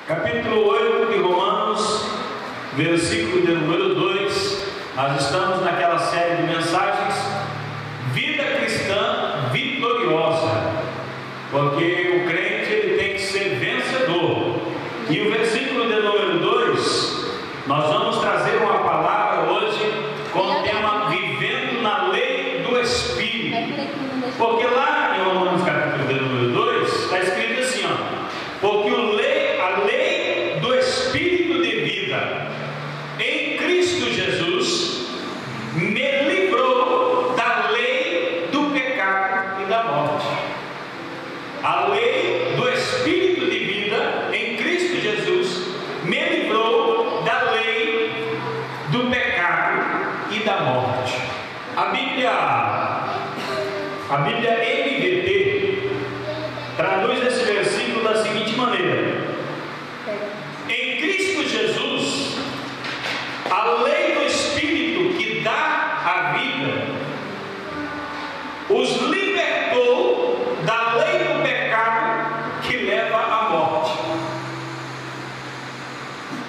Capítulo 8 de Romanos, versículo de número 2. Nós estamos naquela série de mensagens Vida Cristã Vitoriosa, porque o crente ele tem que ser vencedor. E o versículo de número 2, nós vamos trazer uma palavra hoje com o tema Vivendo na Lei do Espírito. Porque lá em Romanos capítulo de número 2 está escrito assim, porque a lei do Espírito de vida em Cristo Jesus me livrou da lei do pecado e da morte. A lei do Espírito de vida em Cristo Jesus me livrou da lei do pecado e da morte. A Bíblia NVT traduz esse versículo da seguinte maneira: em Cristo Jesus, a lei do Espírito que dá a vida os libertou da lei do pecado que leva à morte.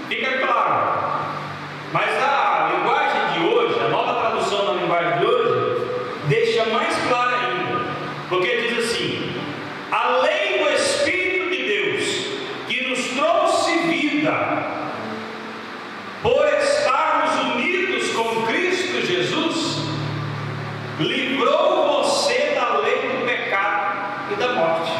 Fica claro, mas a linguagem de hoje, a nova tradução da linguagem de hoje, deixa mais claro ainda, porque diz assim: a lei do Espírito de Deus que nos trouxe vida por estarmos unidos com Cristo Jesus livrou você da lei do pecado e da morte.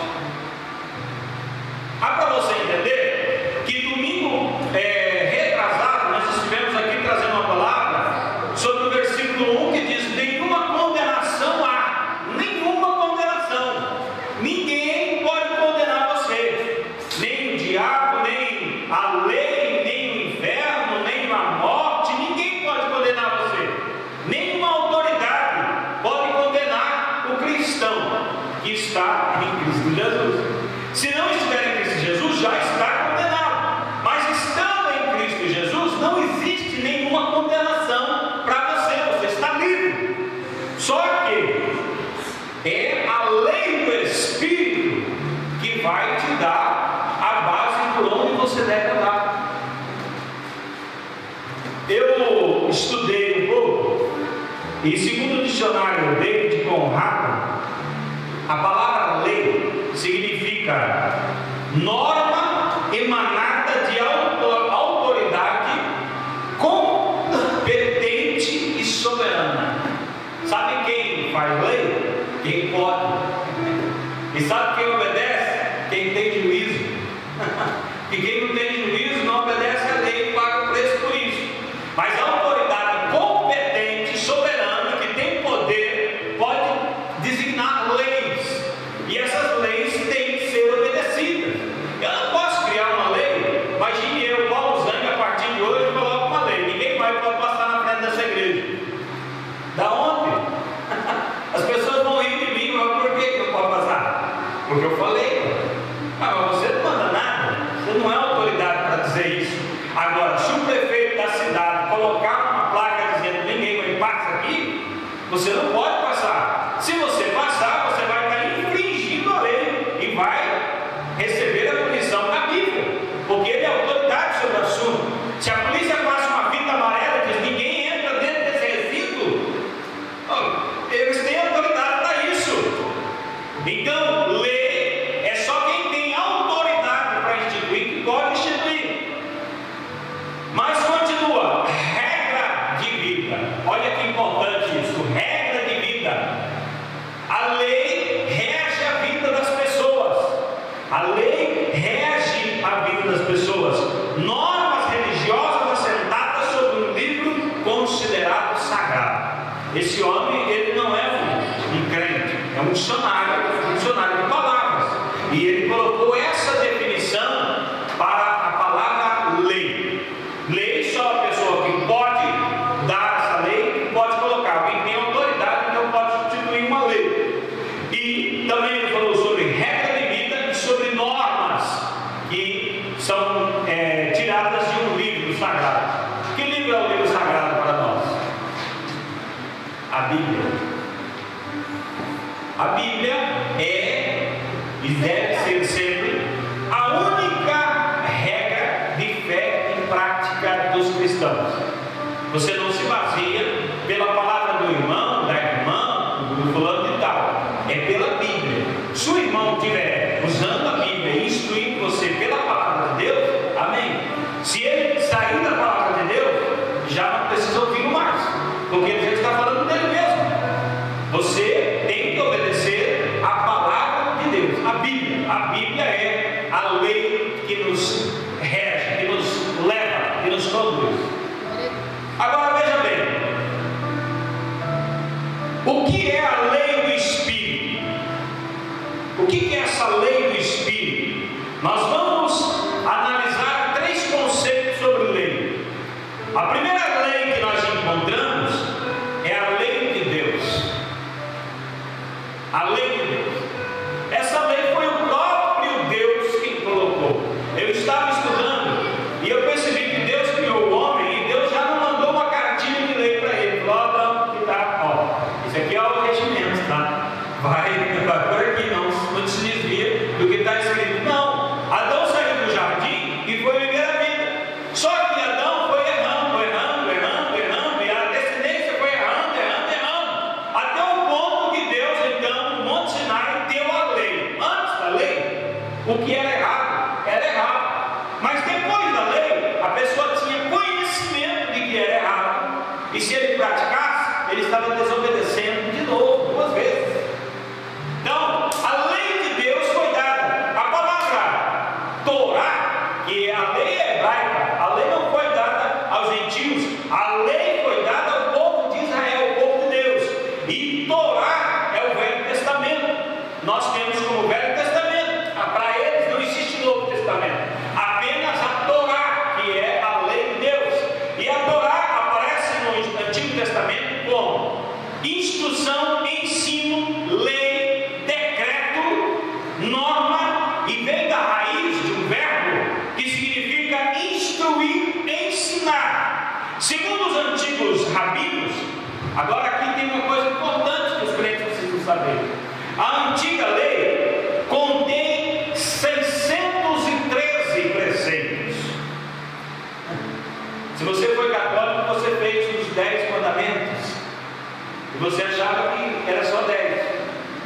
Para você entender que domingo retrasado nós estivemos aqui trazendo uma palavra sobre o versículo 1 que diz: nenhuma condenação há, nenhuma condenação, ninguém pode condenar você, nem o diabo, nem a lei, nem o inferno, nem a morte, ninguém pode condenar você, nenhuma autoridade pode condenar o cristão que está em Cristo Jesus. Se não estiver em Cristo Jesus, já está condenado. Mas estando em Cristo Jesus, não existe nenhuma condenação para você. Você está livre. Só que é a lei do Espírito que vai te dar a base por onde você deve andar. Eu estudei um pouco, e segundo o dicionário David Conrad, a palavra lei significa norma emanada de autoridade competente e soberana. Sabe quem faz lei? Quem pode. E sabe quem obedece? Quem tem juízo. E quem não tem juízo não obedece a lei e paga o preço por isso. Mas a autoridade competente, soberana, que tem poder, pode designar leis. E essas leis têm que ser obedecidas. Eu não posso criar uma lei. Imagine eu, Paulo Zang, a partir de hoje eu coloco uma lei: ninguém pode passar na frente dessa igreja. Da onde? As pessoas vão rir de mim, mas por que não pode passar? Porque eu falei. Mas você não manda nada, você não é autoridade para dizer isso. Agora, se o prefeito da cidade colocar uma placa dizendo ninguém vai passar aqui, você não pode passar. Se você passar, você vai estar infringindo a lei e vai receber a punição da Bíblia, porque ele é autoridade sobre o assunto. Se a polícia passa uma fita amarela e diz ninguém entra dentro desse recinto, eles têm autoridade para isso. Então, lei é só quem tem autoridade para instituir que pode instituir. Mas continua, regra de vida. Olha que importante isso, regra de vida. A lei rege a vida das pessoas. A lei rege a vida das pessoas. Normas religiosas assentadas sobre um livro considerado sagrado. Esse homem, ele não é um crente, é um dicionário de palavras. E ele colocou essa definição para a palavra lei. Lei só a pessoa que pode dar essa lei, que pode colocar. Quem tem autoridade, então pode substituir uma lei. E também ele falou sobre regra de vida e sobre normas que são tiradas de um livro sagrado. Que livro é o livro sagrado para nós? A Bíblia. A Bíblia é e deve ser sempre a única regra Você não se baseia pela palavra do irmão, da irmã, do fulano e tal. É pela Bíblia. Se o irmão estiver usando a Bíblia e instruindo você pela palavra de Deus, amém. Se ele sair da palavra de Deus, já não precisa ouvi-lo mais, porque ele já está falando dele mesmo. Você tem que obedecer a palavra de Deus, a Bíblia. A Bíblia é a lei que nos rege, que nos leva, que nos conduz. Agora veja bem, o que é a lei do Espírito? O que é essa lei do Espírito? Nós vamos analisar 3 conceitos sobre lei. A primeira lei que nós encontramos é a lei de Deus. A lei de Deus. Essa lei foi o próprio Deus que colocou. Eu estava estudando e eu percebi que Deus criou o homem e Deus já não mandou uma cartinha de lei para ele. Falou, que tá, ó, isso aqui é o regimento, tá? Vai por aqui, não se desvia do que está escrito. Não, Adão saiu do jardim e foi viver a vida. Só que Adão foi errando, e a descendência foi errando, até o ponto que Deus, então, no Monte Sinai, deu a lei. Antes da lei, o que era errado, era errado. Mas depois da lei, a pessoa tinha conhecimento de que era errado. E se ele praticasse, ele estava desobedecendo de novo, 2 vezes. Então, a lei de Deus foi dada. A palavra Torá, que é a lei hebraica, a lei não foi dada aos gentios, a lei foi dada ao povo de Israel, o povo de Deus. E Torá é o Velho Testamento. Nós temos como Velho Testamento. Para eles não existe Novo Testamento, apenas a Torá, que é a lei de Deus. E a Torá aparece no Antigo Testamento como instrução, ensino, lei, decreto, norma, e vem da raiz de um verbo que significa instruir, ensinar. Segundo os antigos rabinos, agora aqui tem uma coisa importante que os crentes precisam saber. A antiga lei contém 613 preceitos. Se você foi católico, você fez os 10 mandamentos e você achava que era só 10.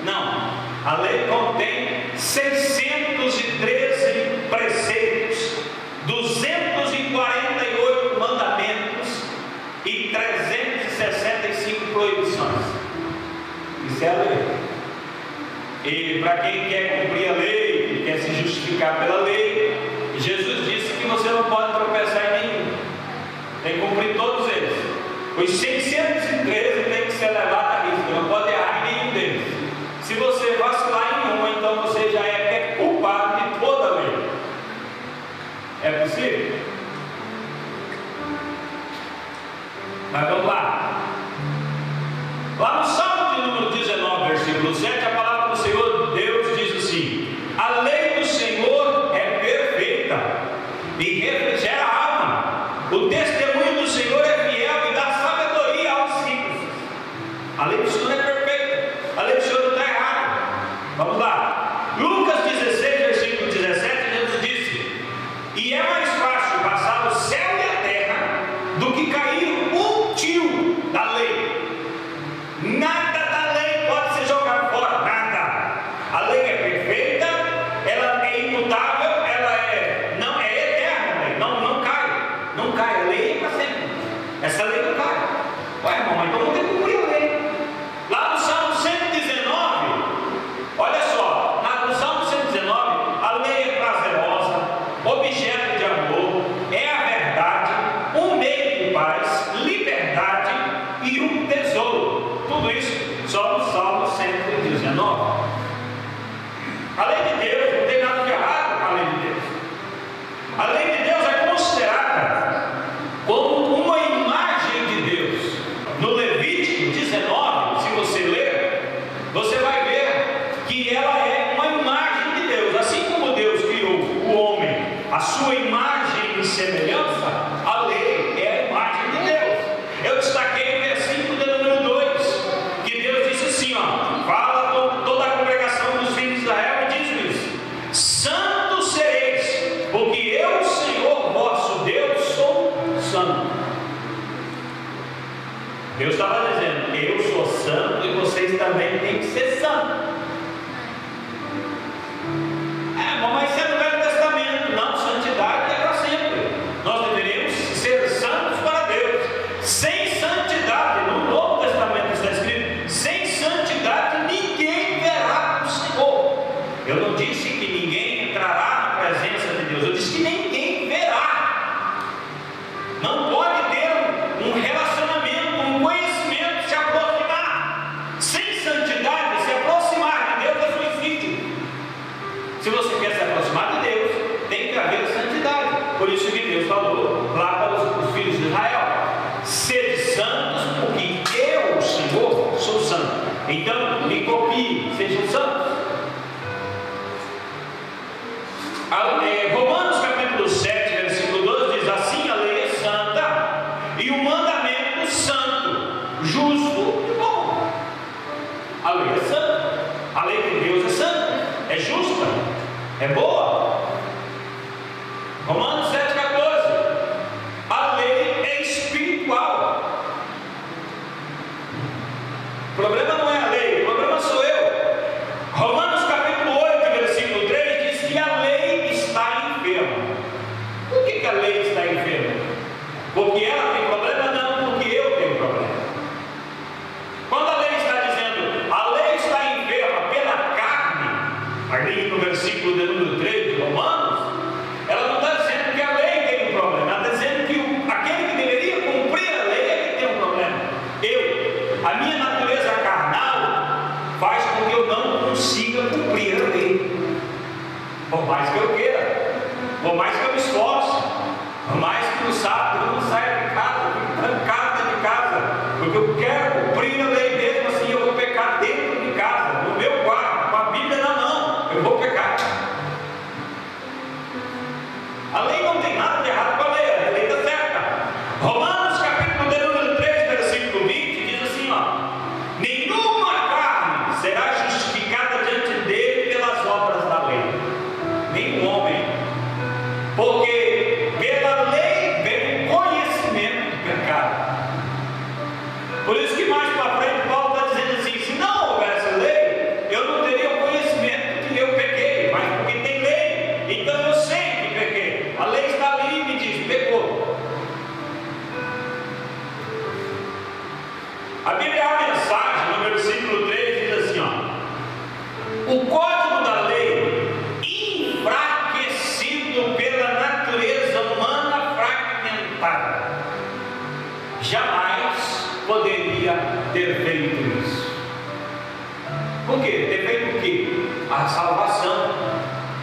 Não, a lei contém 613 preceitos, 248 mandamentos e 365 proibições. Isso é a lei. E para quem quer cumprir a lei, que quer se justificar pela lei, Jesus disse que você não pode tropeçar em nenhum. Tem que cumprir todos eles. Os 613 tem que ser levado a risco, não pode errar em nenhum deles. Se você vacilar em um, então você já é culpado de toda a lei. É possível? Mas vamos lá. Lá no Salmo de número 19, versículo 7, a palavra do Senhor Deus diz assim: a lei do Senhor é perfeita e refrigera a alma. O testemunho do Senhor é fiel e dá sabedoria aos simples. A lei do Senhor é perfeita. A lei do Senhor não está errada. Vamos lá. Lucas 16, versículo 17, Jesus disse: e é mais fácil passar o céu e a terra do que cair um tio da lei. Nada da lei pode ser jogado fora, nada. A lei é perfeita, ela é imutável, não é eterna, não cai, a lei é para sempre. Essa lei não cai. Ué, irmão, então vamos ter que cumprir a lei. Lá no Salmo 119, olha só, no Salmo 119, a lei é prazerosa, objeto de amor, é a verdade, um meio de paz, liberdade e um tesouro. Tudo isso só no Salmo 119. A lei de Deus, não tem nada de errado com a lei de Deus. A lei de Deus é considerada como uma imagem de Deus. No Levítico 19, se você ler, você vai ver que ela é uma imagem de Deus. Assim como Deus criou o homem, a sua imagem e semelhança, a lei é a imagem de Deus. Eu destaquei o versículo de número 2, que Deus disse assim, fala toda a congregação dos filhos de Israel e diz isso: santos sereis, porque eu, Senhor vosso Deus, sou santo. Deus estava dizendo: eu sou santo e vocês também têm que ser santos. Mas isso é no Velho Testamento. Não, santidade é para sempre. Nós deveríamos ser santos para Deus. Sem santidade, no Novo Testamento está escrito: sem santidade ninguém verá o Senhor. Eu não disse que ninguém entrará na presença de Deus, eu disse que ninguém verá. Não pode ter um relacionamento, um conhecimento, se aproximar. Sem santidade, se aproximar de Deus é suicídio. Se você quer se aproximar de Deus, tem que haver santidade. Por isso que Deus falou lá para os filhos de Israel: sede santos, porque eu, o Senhor, sou santo. Então, me copie, sejam santos. Romanos capítulo 7, versículo 12 diz: assim a lei é santa e o mandamento santo, justo e bom. A lei é santa, a lei de Deus é santa, é justa, é boa. Romanos 7,14: a lei é espiritual. O problema não é a lei, o problema sou eu. Romanos capítulo 8, versículo 3 diz que a lei está enferma. Por que a lei está enferma? Porque ela tem problema? Não, porque eu tenho problema. Quando a lei está dizendo a lei está enferma pela carne, ali no versículo de número 3 de Romanos, ela não está dizendo que a lei tem um problema, ela está dizendo que aquele que deveria cumprir a lei é que tem um problema. A minha natureza carnal faz com que eu não consiga cumprir a lei, por mais que eu queira, por mais que eu me esforce, por mais que no sábado eu não saia de casa, eu fico trancado dentro de casa, porque eu quero cumprir a lei. Mesmo assim eu vou pecar dentro de casa, no meu quarto, com a Bíblia na mão, eu vou pecar. A lei não tem nada de errado com a lei está certa. Romanos capítulo de número 3, versículo 20 diz assim: nenhuma carne será justificada diante dele pelas obras da lei, nenhum homem, porque pela lei vem o conhecimento do pecado. Por isso que mais para frente Paulo está dizendo assim: se não houvesse lei, eu não teria o conhecimento que eu pequei, mas porque tem lei, então eu sei que pequei. A lei está ali e me diz: pecou. A Bíblia, a mensagem, no versículo 3 diz assim: o código da lei, enfraquecido pela natureza humana fragmentada, jamais poderia ter feito isso. Por quê? Ter feito o quê? A salvação.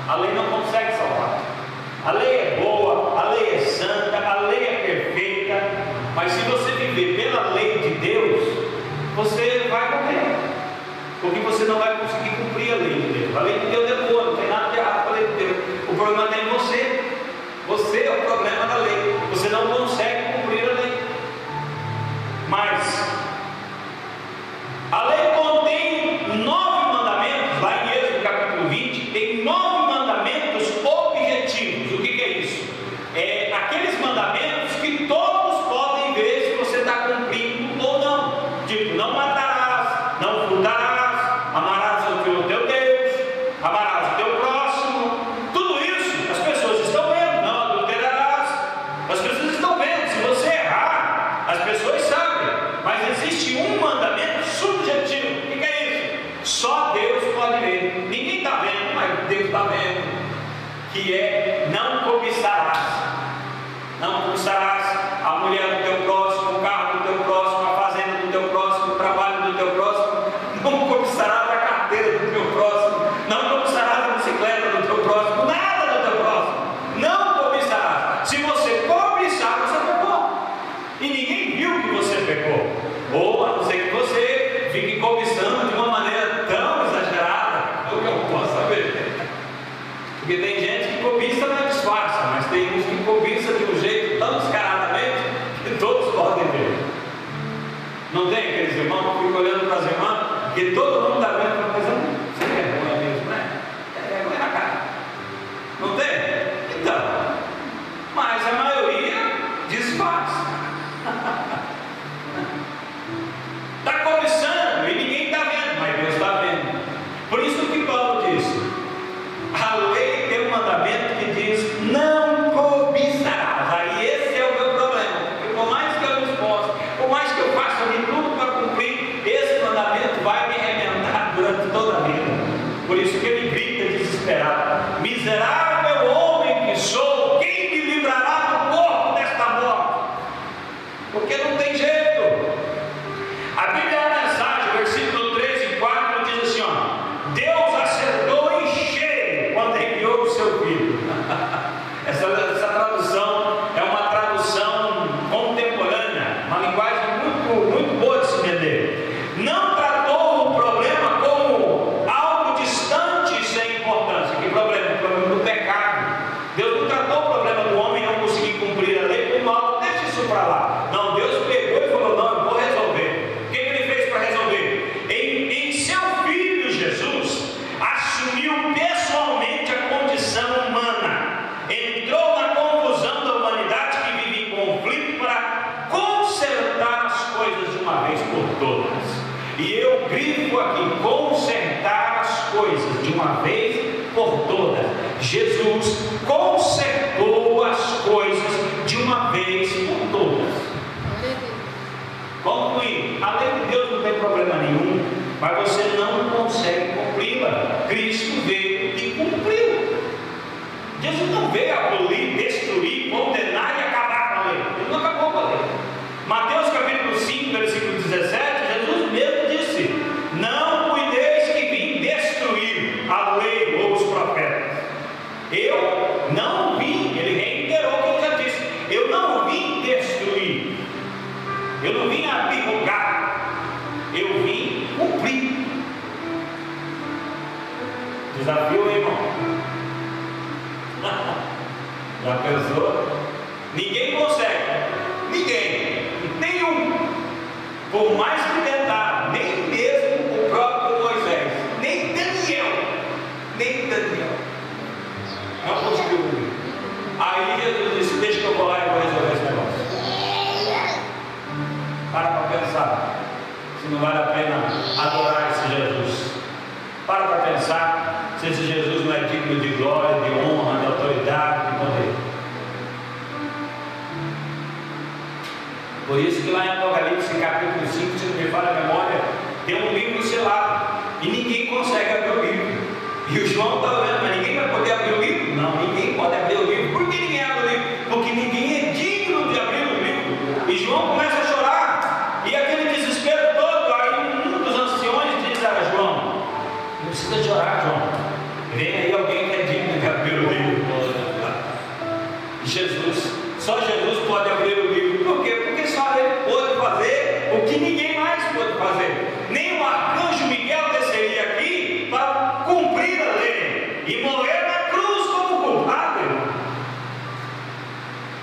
A lei não consegue salvar. A lei é boa, a lei é santa, a lei é perfeita, mas se você viver pela lei de Deus, você vai morrer, porque você não vai conseguir cumprir a lei de Deus. A lei de Deus é boa, não tem nada de errado com a lei de Deus. O problema está em você. Você é o problema da lei. Você não consegue cumprir a lei. Mas a lei contém 9 mandamentos. Lá em Êxodo capítulo 20 tem 9 mandamentos objetivos. O que é isso? É aqueles mandamentos que todos podem ver se você está cumprindo ou não. Tipo: não matarás, não furtarás, amarás o teu Deus, amarás o teu próximo. Tudo isso as pessoas estão vendo. Não adulterarás, as pessoas estão vendo. Se você errar, as pessoas sabem. Mas existe um mandamento subjetivo. O que é isso? Só Deus pode ver. Ninguém está vendo, mas Deus está vendo. Que é: não cobiçarás. Não cobiçarás a mulher do teu próximo, o carro do teu próximo, a fazenda do teu próximo, o trabalho do teu próximo. Não cobiçarás a carteira do teu próximo. Não cobiçarás a bicicleta do teu próximo. Nada do teu próximo. Não cobiçarás. Se você cobiçar, você pecou. E ninguém viu que você pecou. Ou a não ser que você fique cobiçando de uma maneira tão exagerada, o que eu posso saber. Porque tem gente que cobiça, não disfarça, mas tem uns que cobiça de um jeito tão descarado Concluindo, a lei de Deus não tem problema nenhum, mas você não consegue cumpri-la. Cristo veio e cumpriu. Jesus não veio abolir, destruir, condenar e acabar com a lei. Ele não acabou com a lei. Mateus capítulo 5, versículo 17, Jesus mesmo disse: não cuideis que vim destruir a lei ou os profetas. Eu não vim, ele reiterou o que ele já disse, eu não vim destruir, eu não vim abrogar, eu vim cumprir. Desafio, irmão. Já pensou? Ninguém consegue, nenhum, por mais que tentar, nem mesmo o próprio Moisés, nem Daniel, não conseguiu. Aí Jesus disse: deixa que eu vou lá e vou resolver esse negócio. Para pensar se não vale a pena adorar esse Jesus. Para pensar se esse Jesus não é digno de glória, de honra, de autoridade, de poder. Por isso que lá em Apocalipse capítulo 5, se não me falha a memória, tem um livro selado e ninguém consegue abrir o livro. E o João está olhando, mas ninguém vai poder abrir o livro? Não, ninguém pode abrir o livro. Por que ninguém abre o livro? Porque ninguém é digno de abrir o livro. E João começa a chorar, e aquele desespero todo. Aí um dos anciões diz a João: não precisa chorar, João, vem aí alguém que é digno de abrir o livro. Jesus, só Jesus pode abrir o livro. Por quê? Porque só ele pode fazer o que ninguém mais pode fazer. Nem o arcanjo Miguel desceria aqui para cumprir a lei e morrer na cruz como culpado.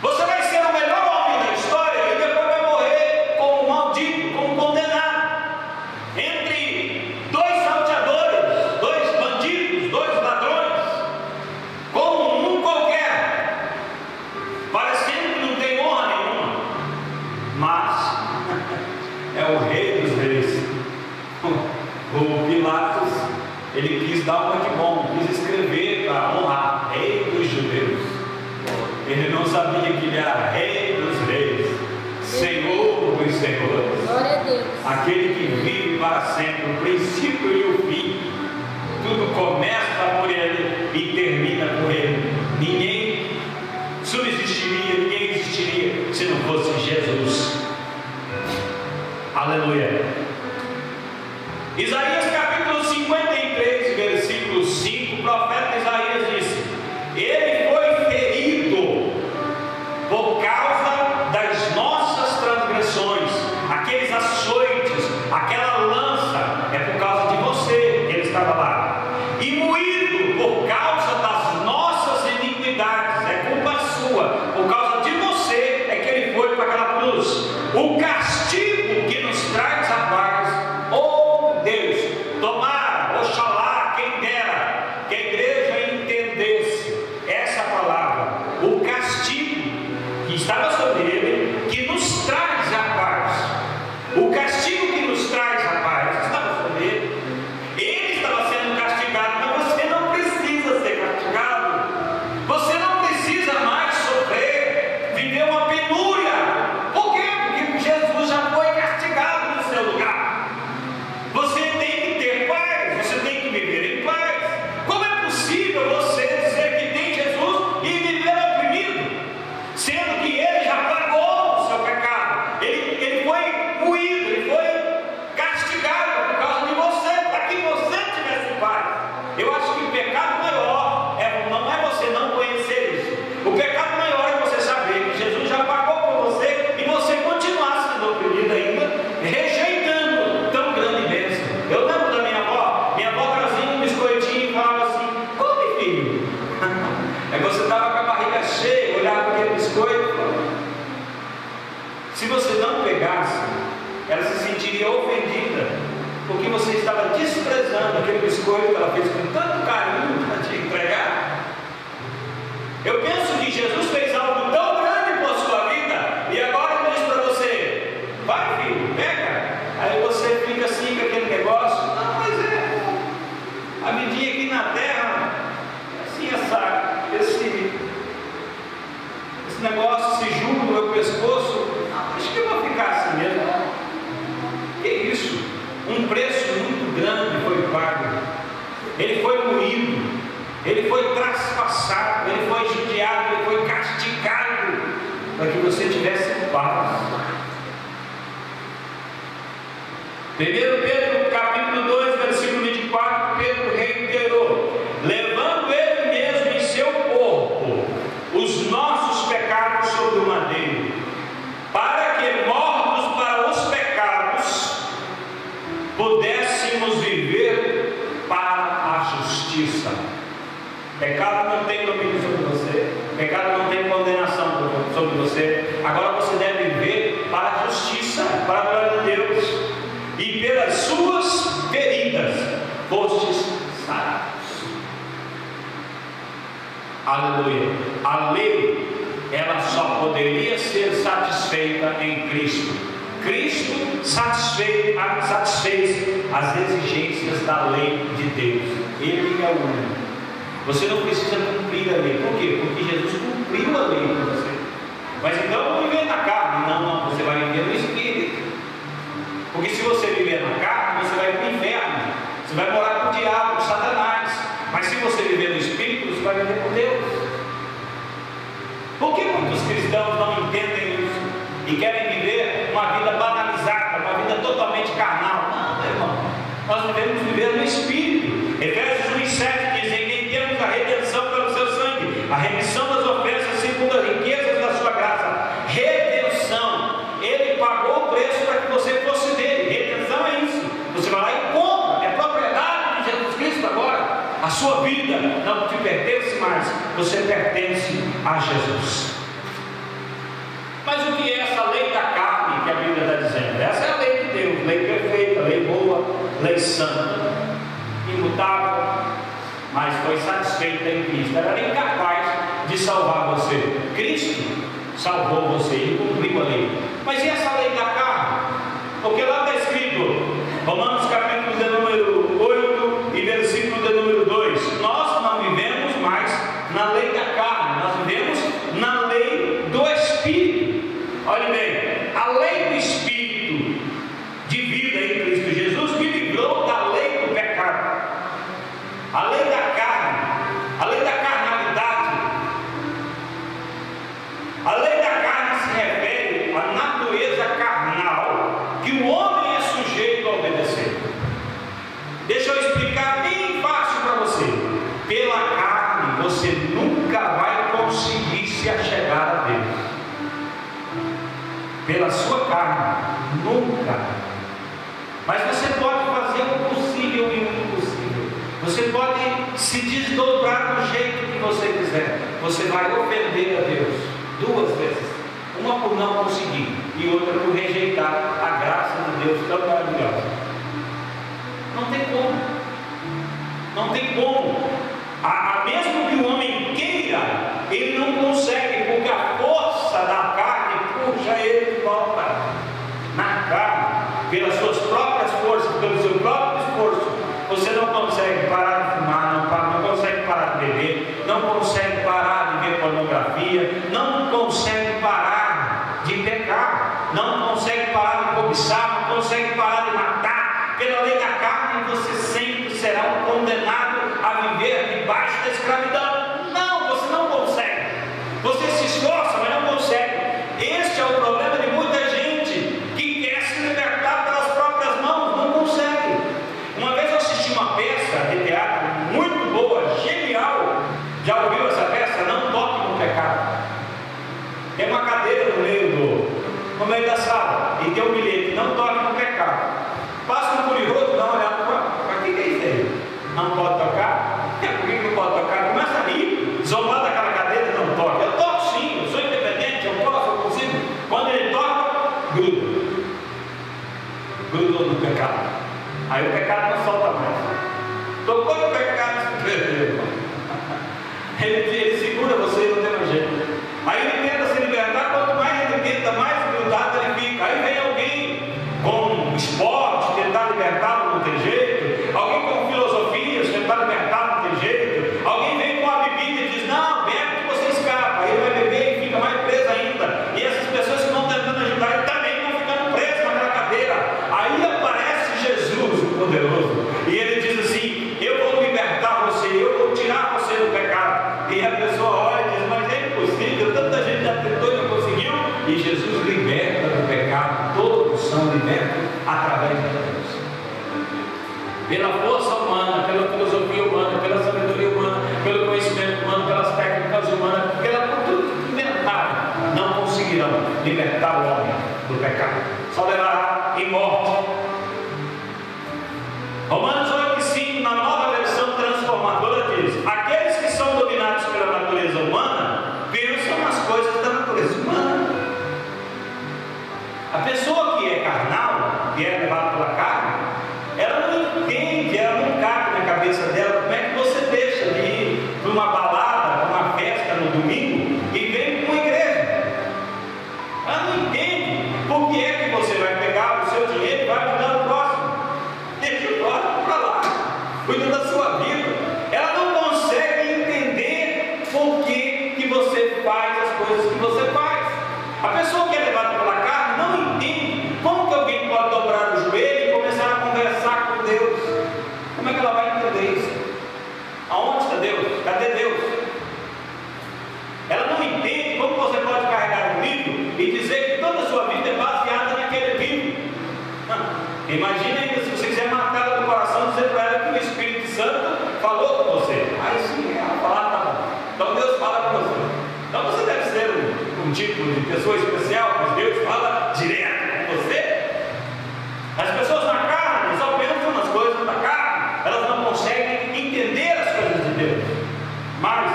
Você vai ser o melhor homem da história e depois vai morrer como maldito, como condenado, entre dois salteadores, dois bandidos, dois ladrões, como um qualquer, parecendo que não tem honra nenhuma, mas é o rei dos reis. O Pilatos, ele quis dar uma de bom, quis escrever para honrar rei dos judeus. Ele não sabia que ele era rei dos reis, Senhor dos senhores, glória a Deus, aquele que vive para sempre, o princípio e o fim. Tudo começa por ele e termina por ele. Ninguém subsistiria, ninguém existiria se não fosse Jesus. Aleluia. Isaías capítulo 53, versículo 5, o profeta Isaías disse: ele foi ferido por causa das nossas transgressões, aqueles açoites, aquela lança, é por causa de você que ele estava lá, e moído por causa das nossas iniquidades, é culpa sua, por causa de você é que ele foi para aquela cruz. O castigo que nos traz a paz, oh Deus, tomara, oxalá, quem dera, que a igreja entendesse essa palavra, o castigo que estava sobre ele, que nos traz a paz. O castigo que nos traz a paz estava sobre ele. Ele estava sendo castigado, mas você não precisa ser castigado. Você não precisa mais sofrer, viver uma penúria. Por quê? Porque Jesus já foi castigado no seu lugar. Você tem que ter paz, você tem que viver em paz. Como é possível você dizer que tem Jesus e viver oprimido, sendo que ele já pagou o seu pecado? Ele foi moído, ele foi castigado por causa de você, para que você tivesse paz. Eu acho que o pecado maior não é você não conhecer isso. O pecado maior é você saber que Jesus já pagou por você e você continuar sendo oprimido ainda, rejeitando tão grande bênção. Eu lembro da minha avó trazia um biscoitinho e falava assim: come, filho. Aí você estava com a barriga cheia, olhava aquele biscoito. Se você não pegasse, ela se sentiria ofendida, porque você estava desprezando aquele biscoito que ela fez com tanto carinho para te entregar. Eu penso que Jesus fez algo tão grande com a sua vida, e agora ele diz para você: vai, filho, pega. Aí você fica assim com aquele negócio: não, mas a vidinha aqui na terra, assim, esse negócio se junta no meu pescoço. Acho que eu vou ficar assim mesmo. Um preço muito grande foi pago. Ele foi moído, ele foi traspassado, ele foi judiado, ele foi castigado, para que você tivesse paz. 1 Pedro capítulo 2, versículo 24, Pedro reiterou: levando ele mesmo em seu corpo os nossos pecados sobre o madeiro, para que, mortos para os pecados, pudéssemos viver para a justiça. Pecado não tem domínio sobre você, pecado não tem condenação sobre você. Agora você deve viver para a justiça, para a glória de Deus. E pelas suas feridas fostes sarados. Aleluia. A lei, ela só poderia ser satisfeita em Cristo. Cristo satisfez as exigências da lei de Deus. Ele é o único. Você não precisa cumprir a lei. Por quê? Porque Jesus cumpriu a lei para você. Mas então não viver na carne. Não, você vai viver no Espírito. Porque se você viver na carne, você vai para o inferno. Você vai morar com o diabo, com Satanás. Mas se você viver no Espírito, você vai viver com Deus. Por que muitos cristãos não entendem isso? E querem viver uma vida banalizada, uma vida totalmente carnal? Não, meu irmão. Nós devemos viver no Espírito. Efésios 1,7 diz: em quem temos a redenção pelo seu sangue, a remissão das ofensas segundo as riquezas da sua graça. Redenção. Ele pagou o preço para que você fosse dele. Redenção é isso. Você vai lá e compra. É propriedade de Jesus Cristo agora. A sua vida não te pertence mais. Você pertence a Jesus. Mas o que é essa lei da carne que a Bíblia está dizendo? Essa é a lei de Deus. Lei perfeita, lei boa, lei santa, imutável, mas foi satisfeita em Cristo. Ela era incapaz de salvar você. Cristo salvou você e cumpriu a lei. Mas e essa lei da carne? Porque lá está escrito, Romanos capítulo de número 8 e versículo de número 2: nós não vivemos mais na lei da carne, nós vivemos na lei do Espírito. Olhe bem, a lei do Espírito de vida em Cristo Jesus me livrou da lei do pecado. A lei da carne, a lei da carnalidade. A lei da carne se refere à natureza carnal que o homem é sujeito a obedecer. Deixa eu explicar bem fácil para você. Pela carne você nunca vai conseguir se achegar a Deus. Pela sua carne, nunca. Mas você pode fazer o possível e o impossível. Você pode se desdobrar do jeito que você quiser. Você vai ofender a Deus 2 vezes. Uma por não conseguir e outra por rejeitar a graça de Deus tão maravilhosa. Não tem como. Não tem como. Mesmo que o homem queira, ele não consegue, porque a força da carne puxa ele de volta na carne, pelas suas próprias forças, pelo seu próprio esforço. Você não consegue parar de fumar, não consegue parar de beber, não consegue parar de ver pornografia, não consegue parar de pecar, não consegue parar de cobiçar, não consegue parar de matar. Pela lei da carne você sempre será um condenado a viver debaixo da escravidão. Não, você não consegue. Você se esforça, mas não consegue. Este é o problema de muita gente que quer se libertar pelas próprias mãos, não consegue. Uma vez eu assisti uma peça de teatro muito boa, genial. Já ouviu essa peça? Não toque no pecado. Tem uma cadeira no meio da sala e tem um bilhete: não toque no pecado. Passa um curioso, dá uma olhada para que é isso aí? Não pode tocar? Por que não pode tocar? Começa a rir, zombar daquela cadeira, não toca. Eu toco sim, eu sou independente, eu posso, eu consigo. Quando ele toca, grudou no pecado. Aí o pecado não solta mais. Tocou no pecado, se perdeu. Ele segura você e não tem mais jeito. Aí ele tenta se libertar, quanto mais ele tenta, mais grudado ele fica. Aí vem alguém com E Jesus liberta do pecado. Todos são libertos através de Deus. Pela força humana, pela filosofia humana, pela sabedoria humana, pelo conhecimento humano, pelas técnicas humanas, pela tudo inventado, não conseguirão libertar o homem do pecado. Só levará em morte. Romanos 8,5, na nova versão transformadora, diz: aqueles que são dominados pela natureza humana pensam nas coisas da natureza humana. A pessoa que é carnal, que é levada pela carne, ela não entende, ela não cabe na cabeça dela como é que você deixa de ir para uma balada, para uma festa no domingo e vem para uma igreja. Ela não entende por que é que você vai pegar o seu dinheiro e vai ajudar o próximo. Deixa o próximo para lá, cuida da sua vida. Ela não consegue entender por que você faz as coisas que você faz. A pessoa que é levada pela carne não entende como que alguém pode dobrar o joelho e começar a conversar com Deus. Como é que ela vai entender isso? Aonde está Deus? Cadê Deus? Ela não entende como você pode carregar um livro e dizer que toda a sua vida é baseada naquele livro. Imagina ainda se você quiser marcar ela do coração, dizer para ela que o Espírito Santo falou com você. Aí sim, ela fala, tá bom. Então Deus fala com você. Então você deve ser um tipo de pessoa especial, mas Deus fala direto com você. As pessoas na carne só pensam nas coisas da carne, elas não conseguem entender as coisas de Deus. Mas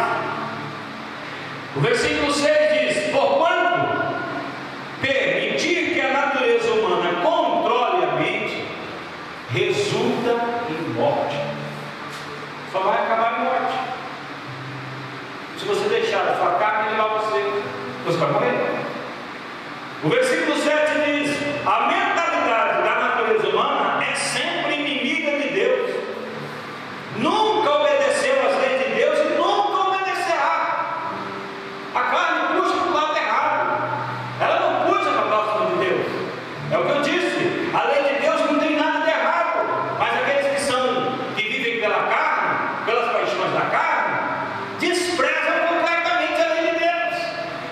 o versículo 6 diz: porquanto permitir que a natureza humana controle a mente resulta em morte. Só vai acabar em morte. Se você deixar a sua carne levar você vai morrer. O versículo 7 diz: a mentalidade da natureza humana é sempre inimiga de Deus. Nunca obedeceu às leis de Deus e nunca obedecerá. A carne puxa para o lado errado. Ela não puxa para próxima de Deus. É o que eu disse. A lei de Deus não tem nada de errado. Mas aqueles que vivem pela carne, pelas paixões da carne, desprezam completamente a lei de Deus.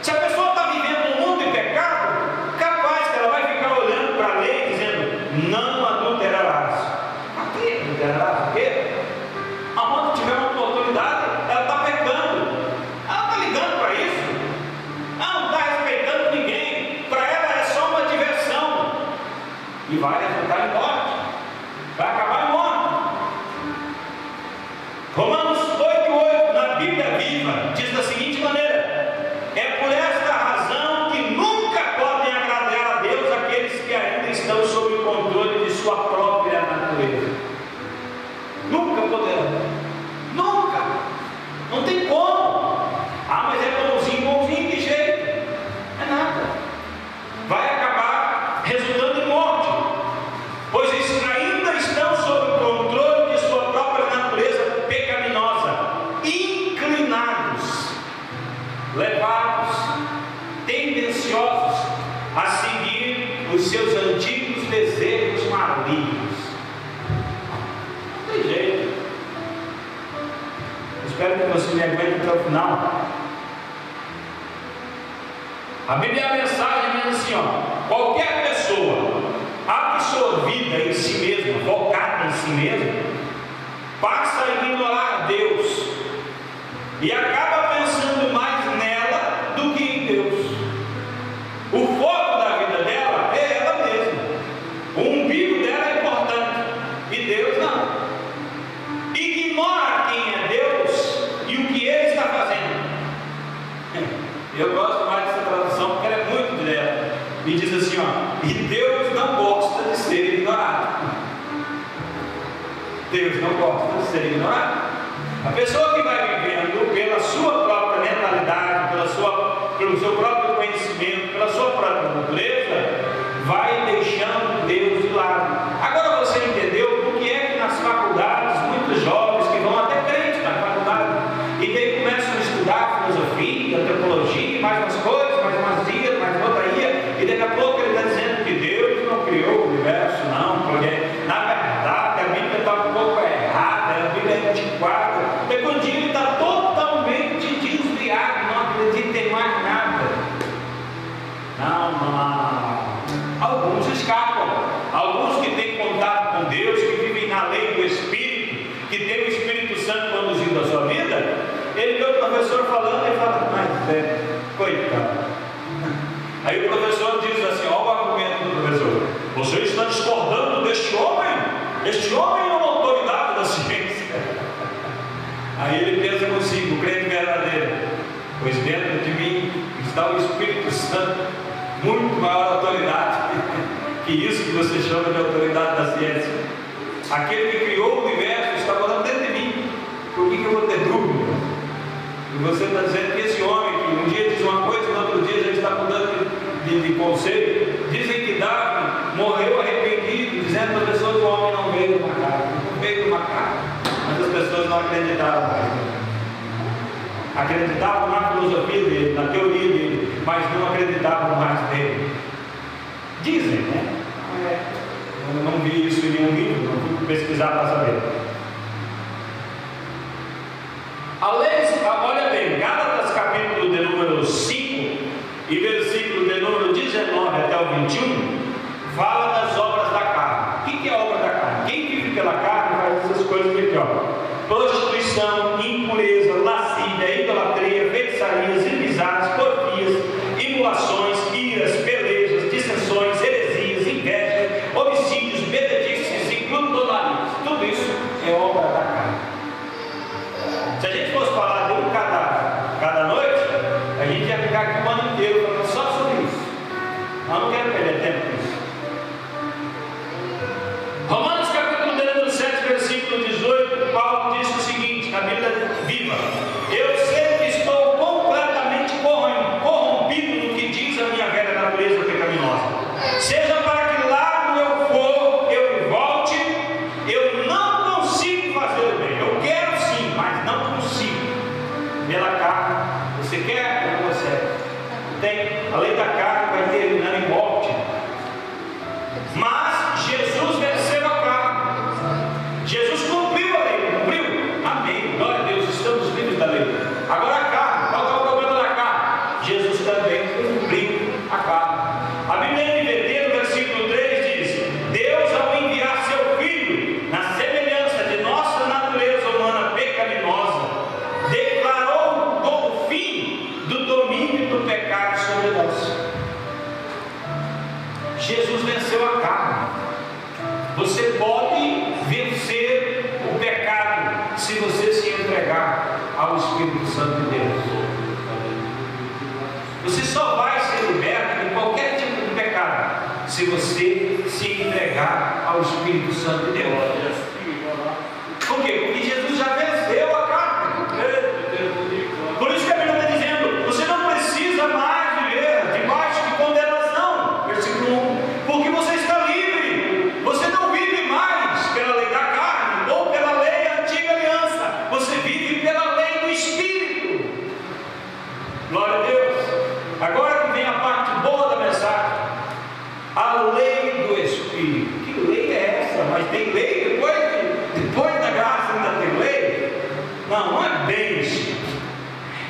Se a pessoa está vivendo no mundo em pecado, capaz que ela vai ficar olhando para a lei dizendo: não adulterarás. A quê? Adulterarás o quê? Aonde tiver uma oportunidade, ela está pecando. Ela está ligando para isso. Ela não está respeitando ninguém. Para ela é só uma diversão. E vai resultar em morte. Vai acabar em morte. Romanos 8,8, na Bíblia Viva, diz da seguinte maneira: é por esta razão que nunca podem agradar a Deus aqueles que ainda estão sob o controle de sua própria natureza. Nunca poderão. Nunca. Não tem como. Ah, mas é bonzinho, que jeito? É nada. Vai acabar resultando em morte. Pois ainda estão sob o controle de sua própria natureza pecaminosa, inclinados, levados, tendenciosos a seguir os seus antigos desejos malignos. Não tem jeito. Espero que você me aguente até o final. A Bíblia, a mensagem diz assim: qualquer pessoa absorvida em si mesma, focada em si mesma, passa a ignorar Deus e acaba pensando mais nela do que em Deus. O foco da vida dela é ela mesma. O umbigo dela é importante e Deus não. Ignora quem é Deus e o que Ele está fazendo. Eu gosto mais dessa tradução porque ela é muito direta. E diz assim: e Deus não gosta de ser ignorado. Deus não gosta de ser ignorado. A pessoa que vai vivendo pela sua própria mentalidade, pelo seu próprio conhecimento, pela sua própria natureza, vai deixando Deus de lado. Agora você entendeu por que é que nas faculdades, muitos jovens que vão até crentes na faculdade, e daí começam a estudar filosofia, antropologia, mais umas coisas, mais umas ias, mais outra ia, e daqui a pouco ele está dizendo que Deus não criou o universo, não, porque na verdade a Bíblia está um pouco errada, a Bíblia é antiquada. E um dia ele está totalmente Aí o professor diz assim, olha o argumento do professor: você está discordando deste homem? Este homem é uma autoridade da ciência. Aí ele pensa consigo, o crente verdadeiro: pois dentro de mim está o Espírito Santo, muito maior autoridade que isso que você chama de autoridade da ciência. Aquele que criou o universo está falando dentro de mim. Por que eu vou ter dúvida? E você está dizendo que esse homem, que um dia diz uma coisa e no outro dia já está mudando de conceito. Dizem que Davi morreu arrependido, dizendo para as pessoas que o homem não veio do macaco. Não veio do macaco. Mas as pessoas não acreditaram mais. Acreditavam na filosofia dele, na teoria dele, mas não acreditavam mais nele. Dizem, né? Eu não vi isso em nenhum livro, não fui pesquisar para saber. Olha bem, Gálatas capítulo de número 5 e versículo de número 19 até o 21, fala das obras da carne. O que é a obra da carne? Quem vive pela carne faz essas coisas aqui, ó: prostituição, impureza, lascívia, idolatria, feitiçarias, inimizades, porfias, imolações, iras, pelejas, dissensões, heresias, inveja, homicídios, benedícios e glutonarias. Tudo isso é obra da carne. Se a gente fosse falar de um cada noite, a gente ia ficar aqui o ano inteiro falando só sobre isso. Mas eu não quero perder tempo com isso. Romanos capítulo 7, versículo 18, Paulo diz o seguinte, na Bíblia Viva: eu sei que estou completamente corrompido no que diz a minha velha natureza pecaminosa. Seja para que lado eu for, eu me volte, eu não consigo fazer o bem. Eu quero sim, mas não consigo. Pela carne, você quer ou não consegue? Tem. A lei da carne vai terminar em morte. Mas Jesus venceu a carne. Jesus cumpriu a lei, cumpriu? Amém. Glória a Deus, estamos livres da lei. Agora a carne, qual é o problema da carne? Jesus também cumpriu a carne. A Bíblia NVT, no versículo 3, diz: Deus, ao enviar seu Filho, na semelhança de nossa natureza humana pecaminosa, declarou o fim do domínio do pecado sobre nós. Jesus venceu a carne. Você pode vencer o pecado se você se entregar ao Espírito Santo de Deus. Você só vai ser liberto de qualquer tipo de pecado se você se entregar ao Espírito Santo de Deus. Por quê? Porque Jesus já venceu a carne. Por isso que a Bíblia está dizendo: você não precisa mais viver debaixo de condenação. Versículo 1. Porque você está livre. Você não vive mais pela lei da carne ou pela lei da antiga aliança. Você vive pela lei do Espírito. Glória a Deus. Agora que vem a parte boa da mensagem: a lei do Espírito. Que lei é essa? Mas tem lei depois da graça ainda tem lei? Não, não é bem isso.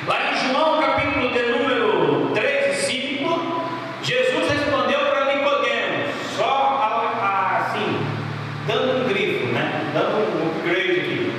Lá em João capítulo de número 3 e 5, Jesus respondeu para Nicodemos, só assim, dando um grifo, né? Dando um upgrade aqui.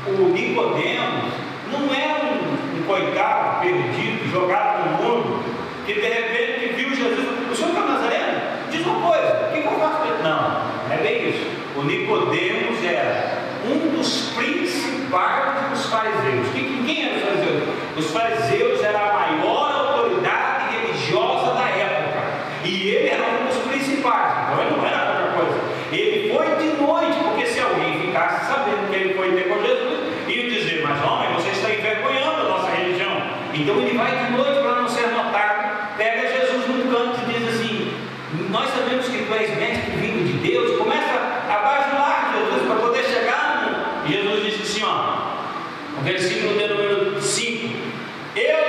O Nicodemos não é um coitado perdido, jogado no mundo, que de repente viu Jesus: o senhor é Nazareno? Diz uma coisa, o que eu faço? Não, não é bem isso. O Nicodemos era um dos principais dos fariseus. Quem eram os fariseus? Os fariseus eram a maior autoridade religiosa da época, e ele era um dos principais. Então ele não era qualquer coisa. Ele foi de noite, porque se alguém ficasse sabendo que ele foi ter com Jesus, ia dizer: mas homem, você está envergonhando a nossa religião. Então ele vai de noite para não ser notado, pega Jesus num canto e diz assim: nós sabemos que tu és mestre vindo de Deus. Começa a bajular Jesus para poder chegar. Jesus disse assim, ó, no versículo de número 5: eu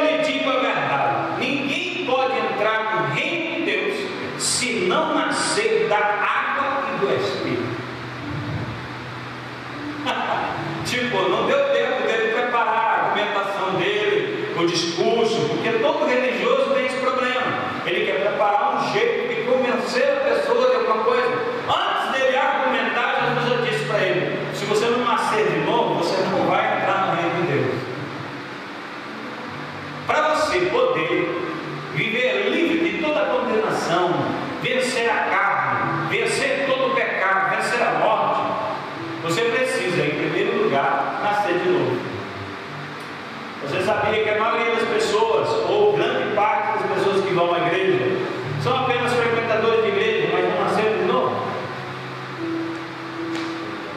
sabia que a maioria das pessoas, ou grande parte das pessoas que vão à igreja, são apenas frequentadores de igreja, mas não nasceram de novo?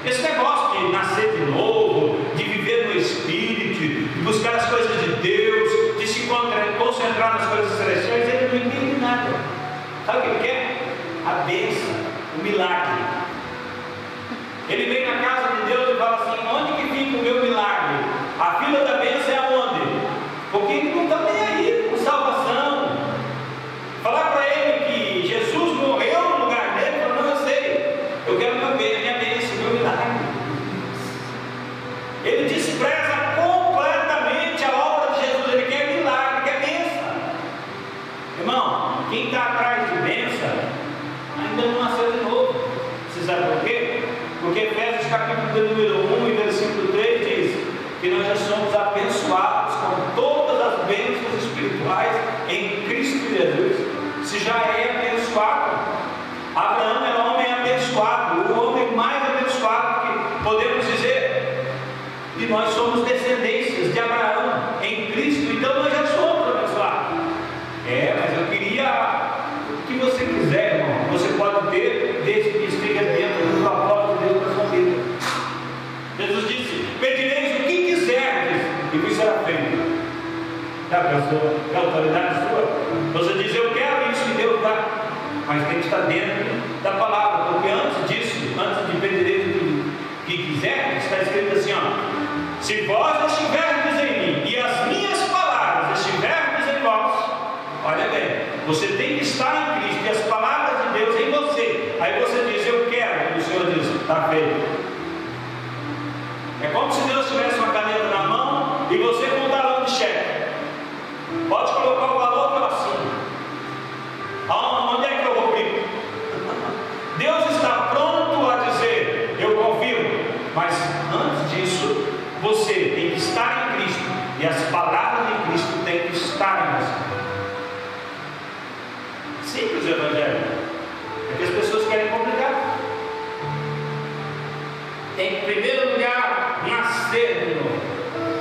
Esse negócio de nascer de novo, de viver no Espírito, de buscar as coisas de Deus, de se concentrar nas coisas celestiais, ele não entende nada. Sabe o que ele quer? A bênção, o milagre. Ele vem na casa de Deus e fala assim: onde que fica o meu milagre? A fila da bênção é aonde? Porque ele não está nem aí com salvação. Falar para ele que Jesus morreu no lugar dele, ele falou: não, eu sei, eu quero minha bênção, meu milagre. Ele despreza completamente a obra de Jesus. Ele quer milagre, quer bênção. Irmão, quem está atrás de bênção ainda não nasceu de novo. Você sabe por quê? Porque Efésios capítulo número 1 e versículo 3 diz que nós já somos abençoados com todas as bênçãos espirituais em Cristo Jesus. Se já é abençoado, Abraão era um homem abençoado, o homem mais abençoado que podemos dizer. E nós somos descendências de Abraão em Cristo, então nós já somos abençoados. Mas eu queria o que você quiser, irmão, você pode ter, desde que esteja dentro do propósito de Deus para a sua vida. Jesus disse: pedireis o que quiserdes e vos será feito. Já pensou? É autoridade sua? Você diz: eu quero isso que Deus dá, mas tem que estar dentro da palavra, porque antes disso, antes de pedireis o que quiserdes, está escrito assim: se vós estiverdes em mim e as minhas palavras estiverdes em vós, olha bem, você tem que estar em Cristo e as palavras de Deus em você. Aí você diz: eu quero, e o Senhor diz: está feito. É como se Deus tivesse uma caneta na mão e você com um talão de cheque. Pode colocar o valor pela cima. Onde é que eu vou vir? Deus está pronto a dizer: eu confio. Mas antes disso, você tem que estar em Cristo e as palavras de Cristo têm que estar em você. Simples o Evangelho. É que as pessoas querem complicar. Em primeiro lugar, nascer de novo.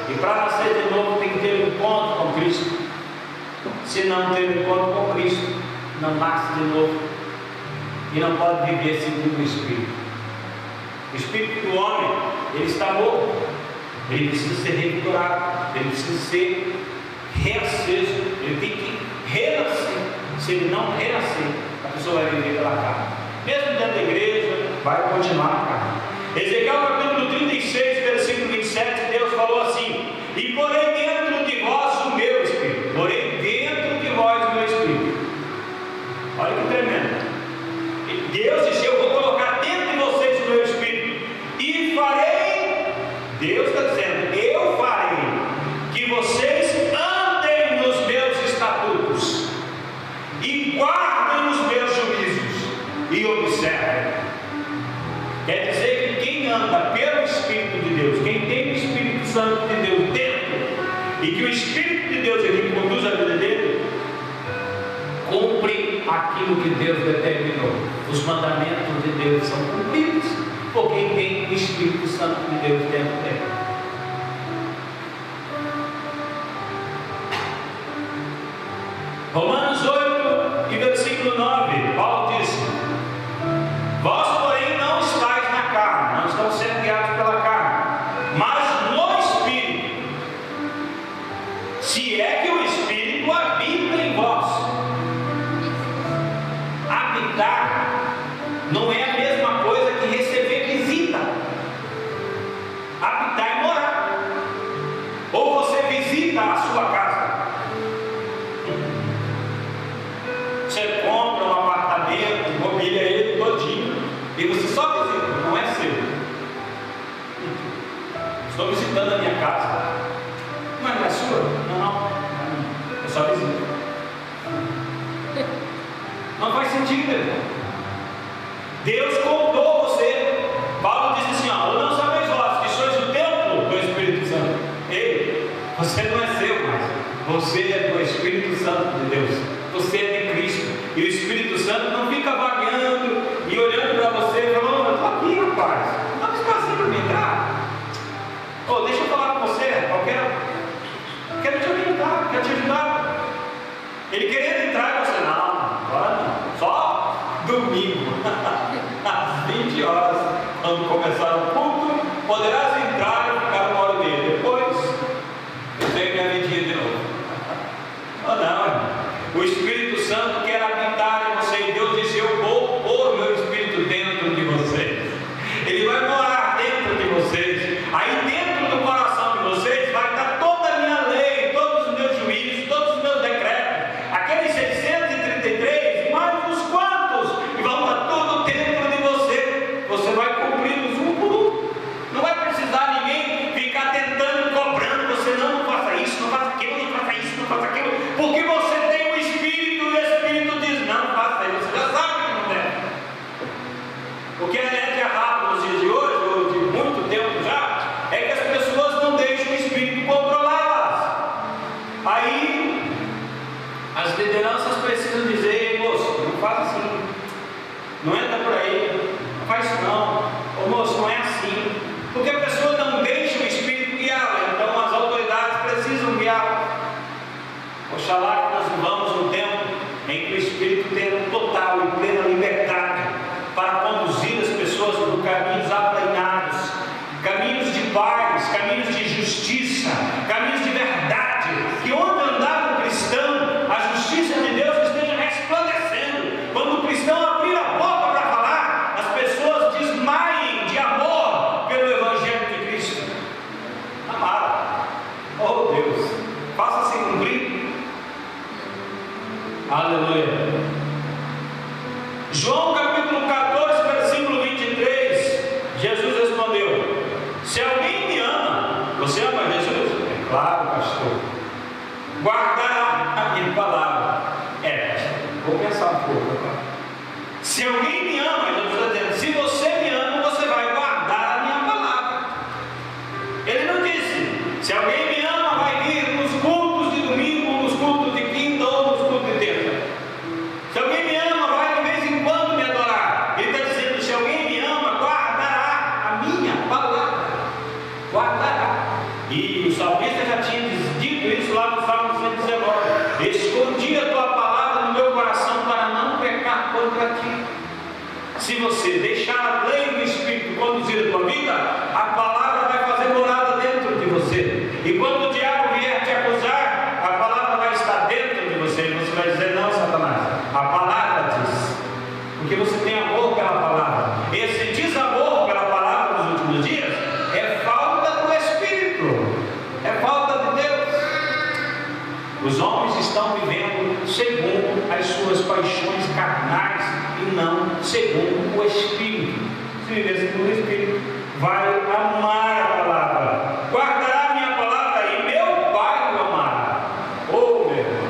E para nascer de novo tem que ter um encontro com Cristo. Se não ter um encontro com Cristo, não nasce de novo. E não pode viver segundo o Espírito. O Espírito do homem, ele está morto. Ele precisa ser revigorado. Ele precisa ser reaceso. Ele tem que renascer. Se ele não renascer, a pessoa vai viver pela carne. Mesmo dentro da igreja, vai continuar na carne. Ezequiel capítulo 36, versículo 27, Deus falou assim: e porei dentro de vós o meu Espírito. Porei dentro de vós o meu Espírito. Olha que tremendo. E Deus disse: eu vou colocar dentro de vocês o meu Espírito. E farei, Deus está dizendo, eu farei que vocês andem nos meus estatutos e guardem os meus juízos e observem. Quer dizer que quem anda pelo Espírito de Deus, quem tem o Espírito Santo de Deus dentro, e que o Espírito de Deus é quem conduz a vida dele, cumpre aquilo que Deus determinou. Os mandamentos de Deus são cumpridos por quem tem o Espírito Santo de Deus dentro dele. Romanos 8 e versículo 9, Paulo disse: vós, porém, não estáis na carne, não estão sendo guiados pela carne, mas no Espírito, se é que o Espírito habita em vós. Habitar não é a mesma coisa que receber visita. Habitar é morar. Ou você visita a sua casa. Você compra um apartamento, mobília ele todinho, e você só visita, não é seu. Estou visitando a minha casa. Mas não é sua? Não. Eu só visito. Não faz sentido, irmão. Deus contou você. Paulo disse assim: ou não sabeis vós que sois o templo do Espírito Santo. Ei, você não é seu mais. Você é do Espírito Santo de Deus. Você é de Cristo. E o Espírito Santo não fica vagueando e olhando para você e falando: eu estou aqui, rapaz. Dá um espacinho para me entrar. Deixa eu falar com você. Eu quero te Ele querendo entrar e você, não, agora não, só domingo, às 20 horas, quando começar o culto, poderás entrar e ficar 1h30. Depois, eu tenho minha vidinha de novo. Oh, não, irmão. O Espírito Santo quer habitar em você, e Deus disse: eu vou pôr o meu Espírito dentro de vocês. Ele vai morar dentro de vocês. Aí dentro do coração de vocês vai estar toda a minha lei, todos os meus juízos, todos os meus decretos, aqueles 633, mais uns quantos, e vão estar tudo dentro de você. Você vai cumpri-los um por um. Não vai precisar ninguém ficar tentando, cobrando você, não faça isso, não faça aquilo, não faça isso, não faça aquilo, porque você tem o Espírito, e o Espírito diz: não faça isso. Você já sabe que não deve. Porque é errado nos dias de hoje, ou de muito tempo já, é que as pessoas não deixam o Espírito controlá-las. Aí as lideranças precisam dizer: moço, não faz assim, não entra por aí, não faz isso não, ô moço, não é assim, porque a pessoa não deixa o Espírito guiá-la. Então as autoridades precisam guiá-la. Oxalá que nós vivamos um tempo em que o Espírito tenha total e plena liberdade para conduzir as pessoas por caminhos aplainados, caminhos de paz, caminhos de justiça, caminhos de verdade, que onde andar o cristão, a justiça de Deus esteja resplandecendo. Quando o cristão abrir a boca para falar, as pessoas desmaiem de amor pelo Evangelho de Cristo. Amado, oh Deus, faça-se cumprir. Aleluia. João capítulo 14, versículo 23, Jesus respondeu: se alguém me ama, você ama Jesus? É claro, pastor. Guardará a minha palavra. Pastor, vou pensar um pouco agora. Se alguém me ama, Jesus está dizendo: se você me ama, você vai guardar a minha palavra. Ele não disse: se alguém me ama, vai vir nos cultos de domingo, nos cultos de quinta ou nos cultos de terça. Se alguém me ama, vai de vez em quando me adorar. Ele está dizendo: se alguém me ama, guardará a minha palavra. Guardará. E o salmista já tinha dito isso lá no Salmo 119: escondi a tua palavra no meu coração para não pecar contra ti. Se você deixar a lei do Espírito conduzir a tua vida, a palavra vai fazer morada dentro de você. E quando o diabo vier te acusar, a palavra vai estar dentro de você. E você vai dizer: não, Satanás, a palavra diz. Porque você tem amor pela palavra. Esse desamor pela palavra nos últimos dias é falta do Espírito, é falta de Deus. Os homens estão vivendo segundo as suas paixões carnais e não segundo o Espírito. Se viver segundo o Espírito, vai amar a palavra, guardará a minha palavra, e meu Pai o amará. Oh, meu irmão,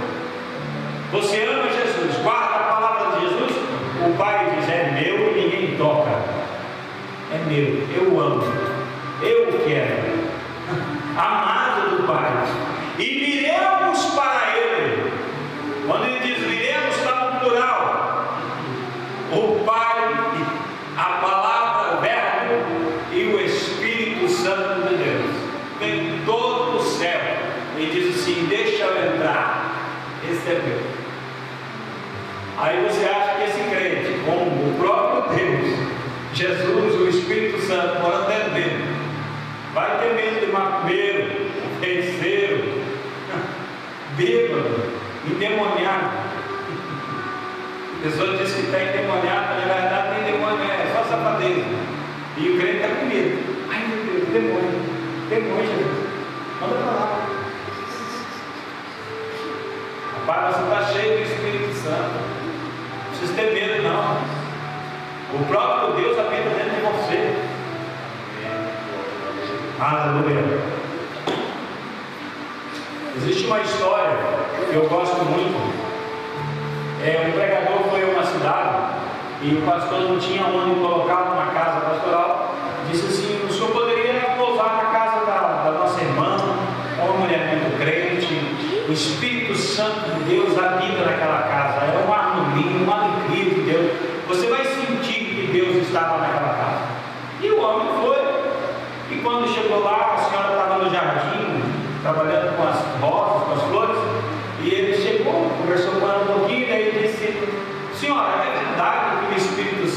você ama Jesus, guarda a palavra de Jesus. O Pai diz: é meu e ninguém toca. É meu, eu amo, eu quero. Amado do Pai. E viremos para Ele. Quando ele diz viremos, está no plural. O Pai, a palavra, o Verbo e o Espírito Santo de Deus. Vem todo o céu e diz assim: deixa eu entrar. Esse é meu. Aí você acha que esse crente, como o próprio Deus, Jesus, o Espírito Santo morando dentro dele, vai ter medo de macumbeiro, feiticeiro, bêbado, endemoniado. A pessoa diz que está endemoniado, mas na verdade não tem demônio, é só safadeza. E o crente está com medo. Ai meu Deus, demônio, Jesus, manda para lá. Rapaz, você está cheio do Espírito Santo. Não precisa ter medo, não. O próprio Deus habita dentro de você. Aleluia. Existe uma história que eu gosto muito. Um pregador foi a uma cidade e o pastor não tinha onde colocar uma casa pastoral. Disse assim: o senhor poderia pousar na casa da nossa irmã, é uma mulher muito crente. O Espírito Santo de Deus habita naquela casa. É uma harmonia, uma alegria de Deus. Você vai sentir que Deus estava naquela casa. E o homem foi. E quando chegou lá, a senhora estava no jardim, trabalhando com as rosas, com as flores. E ele chegou, conversou com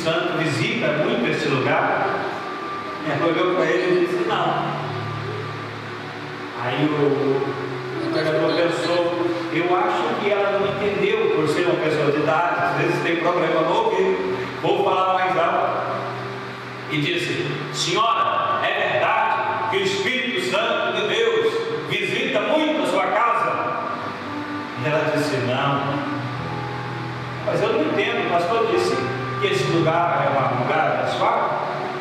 Santo visita muito esse lugar. Ela olhou para ele e disse: não. Aí o pregador pensou: eu acho que ela não entendeu, por ser uma pessoa de idade, às vezes tem problema no ouvido, vou falar mais alto. E disse: senhora, é verdade que o Espírito Santo de Deus visita muito a sua casa? E ela disse: não. Mas eu não entendo, o pastor disse que esse lugar é um lugar abençoado.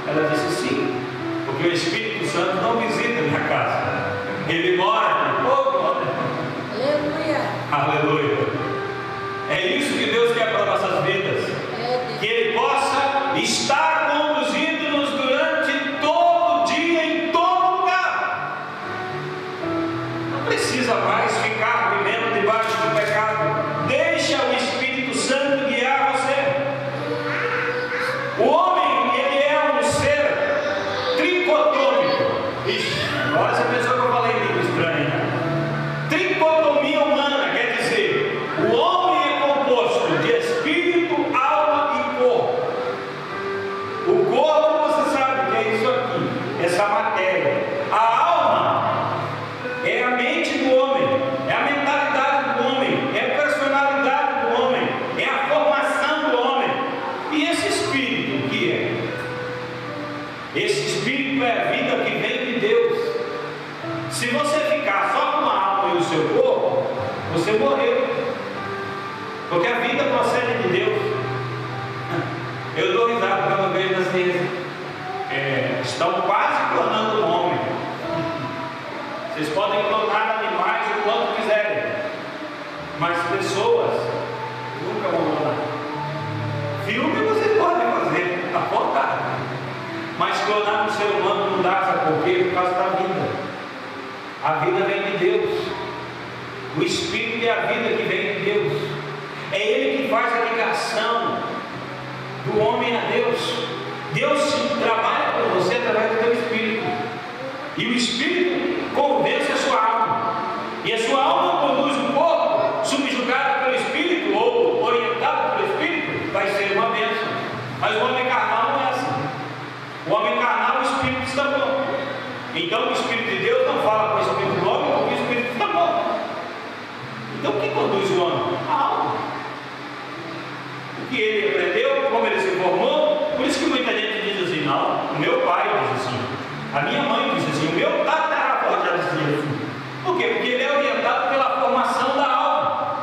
Ela disse: sim, porque o Espírito Santo não visita a minha casa, ele mora aqui. Aleluia. Aleluia. É isso que Deus quer para nossas vidas, que Ele possa estar conduzindo-nos durante todo o dia, em todo lugar. Não precisa mais ficar vivendo debaixo do pecado. Deixa o Espírito Santo guiar você. O homem, ele é um ser tricotômico. Ixi, agora você pensou que eu falei língua estranha, né? Tricotomia humana quer dizer: o homem é composto de espírito, alma e corpo. O corpo, você sabe que é isso aqui, essa matéria. A alma é a mente do homem, é a mentalidade do homem, é a personalidade do homem, é a formação do homem. E esse espírito, o que é? Esse espírito é a vida que vem de Deus. Se você ficar só com a alma e o seu corpo, você morreu, porque a vida procede de Deus. Eu dou risada quando eu vejo na ciência, estão quase clonando um homem. Vocês podem clonar animais o quanto quiserem, mas pessoas nunca vão clonar. Filme você pode fazer, à vontade, mas clonar um ser humano não dá, sabe por quê? Por causa da vida. A vida vem de Deus. O Espírito é a vida que vem de Deus. É Ele que faz a ligação do homem a Deus. Deus trabalha com você através do teu Espírito. E o Espírito convence a sua alma. E a sua alma conduz o corpo, subjugado pelo Espírito ou orientado pelo Espírito, vai ser uma bênção. Mas o homem carnal não é assim. O homem carnal, o Espírito está bom. Então o Espírito de Deus não fala com o Espírito do homem, porque o Espírito está bom. Então o que conduz o homem? A alma. O que ele aprendeu, como ele se formou. Por isso que muita gente diz assim: não, o meu pai diz assim, a minha mãe diz assim, o meu tataravô já dizia assim. Por quê? Porque ele é orientado pela formação da alma.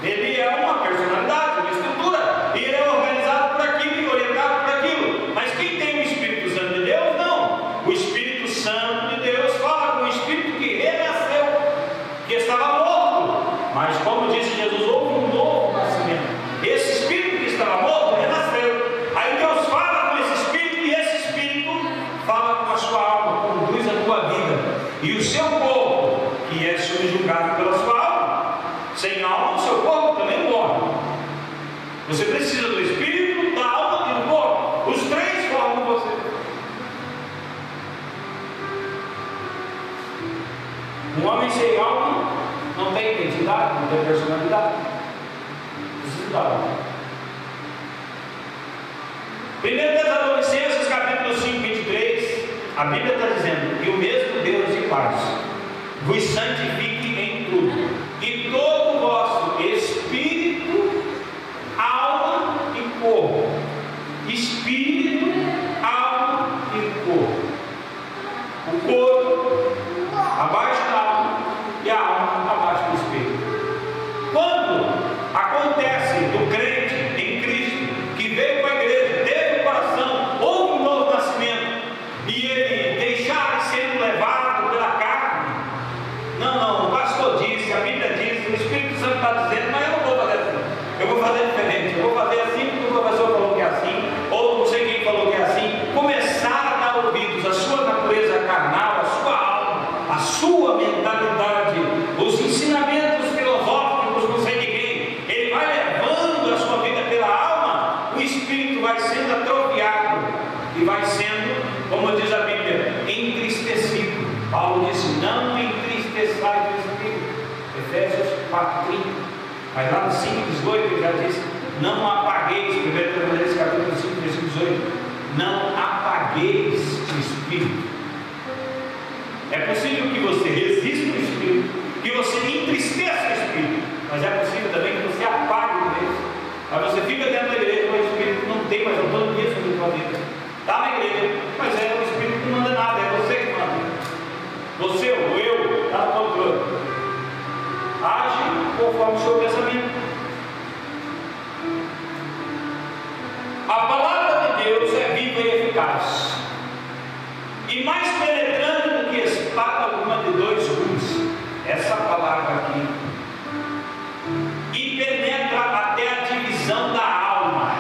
Ele é uma personalidade, uma estrutura, e ele é organizado por aquilo e orientado por aquilo. Mas quem tem o Espírito Santo de Deus, não. O Espírito Santo de Deus fala com o Espírito que renasceu, que estava morto. Mas como disse Jesus, houve um novo nascimento. Esse Espírito que estava morto renasceu. Aí Deus fala com esse Espírito, e esse Espírito fala com a sua alma, conduz a tua vida. E o seu corpo, que é subjugado pela sua alma, sem alma, o seu corpo também morre. Você precisa do Espírito, da alma e do corpo. Os três formam você. Um homem sem alma não tem identidade, não tem personalidade. Precisa da alma. 1 Tessalonicenses capítulo 5, 23, a Bíblia está dizendo: e o mesmo Deus de paz vos santifique em tudo, e todo o vosso espírito, alma e corpo. Espírito, alma e corpo. O corpo abaixo da alma e a alma abaixo do espírito. Quando acontece do crente em Cristo, que veio para a igreja, teve o coração, houve um novo nascimento, e ele deixar de ser levado pela carne, não, o pastor disse, a Bíblia diz, o Espírito Santo está dizendo, mas eu não vou fazer assim, eu vou fazer diferente, eu vou fazer assim porque o professor falou que é assim, ou não sei quem falou que é assim. Começar a dar ouvidos à sua natureza carnal, à sua alma, à sua mentalidade, os ensinamentos filosóficos, não sei de quem, ele vai levando a sua vida pela alma, o Espírito vai sendo atrofiado e vai sendo, como diz a Bíblia, entristecido. Paulo disse: não entristeçais o Espírito, Efésios 4:30. Mas lá no 5:18 ele já disse: não apagueis, 1 Tessalonicenses capítulo 5, versículo 18: não apagueis o Espírito. É possível que você resista o Espírito, que você entristeça o Espírito, mas é possível também que você apague o Deus. Mas você fica dentro da igreja, mas o Espírito não tem mais autonomia sobre a sua vida. Está na igreja, mas é o Espírito que não manda nada, é você que manda. Você ou eu, está no controle. Age conforme o seu pensamento. A palavra de Deus é viva e eficaz, e mais penetrante do que espada alguma de dois gumes, essa palavra aqui, e penetra até a divisão da alma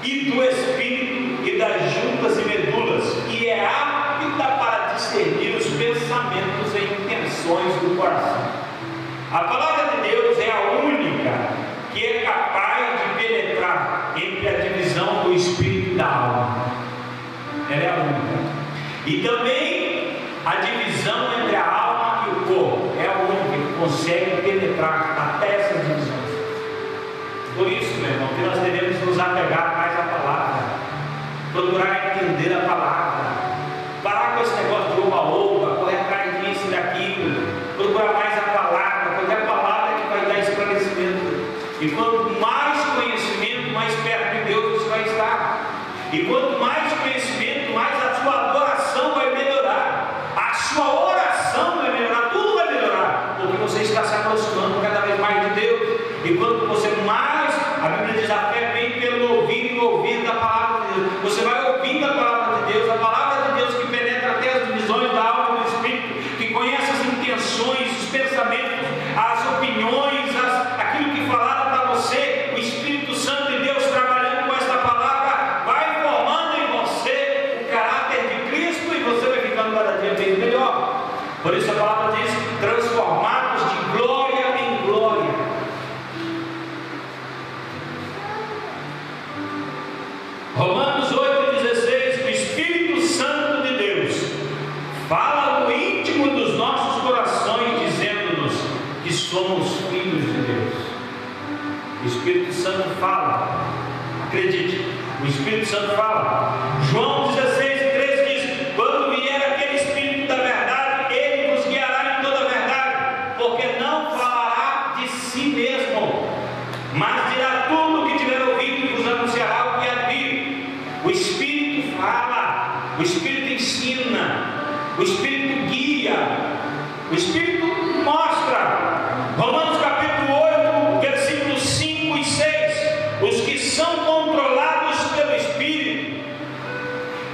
e do espírito e das juntas e medulas, e é apta para discernir os pensamentos e intenções do coração. A palavra de Deus é a única que é capaz de penetrar entre a divisão do espírito e da alma. Ela é a única. E também a divisão entre a alma e o corpo é a única que consegue penetrar até essas divisões. Por isso, meu irmão, que nós devemos nos apegar mais à palavra, procurar entender a palavra, parar com esse negócio de oba-oba, correr atrás disso e daquilo, procurar mais a palavra, porque a palavra é que vai dar esclarecimento. E quanto mais conhecimento, mais perto de Deus você vai estar. E quanto mais conhecimento, mais a sua adoração vai melhorar, a sua oração vai melhorar, tudo vai melhorar, porque você está se aproximando cada vez mais de Deus. E quanto você mais, a Bíblia diz, a fé vem pelo ouvir e ouvir da palavra de Deus. Você vai ouvindo a palavra de Deus, a palavra de Deus que penetra até as divisões da alma e do espírito, que conhece as intenções, os pensamentos, as opiniões, aquilo que falaram para você. O Espírito Santo de Deus trabalhando com esta palavra vai formando em você o caráter de Cristo, e você vai ficando cada dia bem melhor. Por isso a palavra diz: transformados de glória em glória. Romanos 8,16: o Espírito Santo de Deus fala no íntimo dos nossos corações, dizendo-nos que somos filhos de Deus. O Espírito Santo fala, acredite, o Espírito Santo fala. João 16,13 diz: quando vier aquele Espírito da verdade, ele vos guiará em toda a verdade, porque não falará de si mesmo, mas dirá tudo o que tiver ouvido e vos anunciará o que há de vir. O Espírito fala, o Espírito ensina, o Espírito guia, o Espírito mostra. Romanos capítulo 8, versículos 5 e 6: os que são controlados pelo Espírito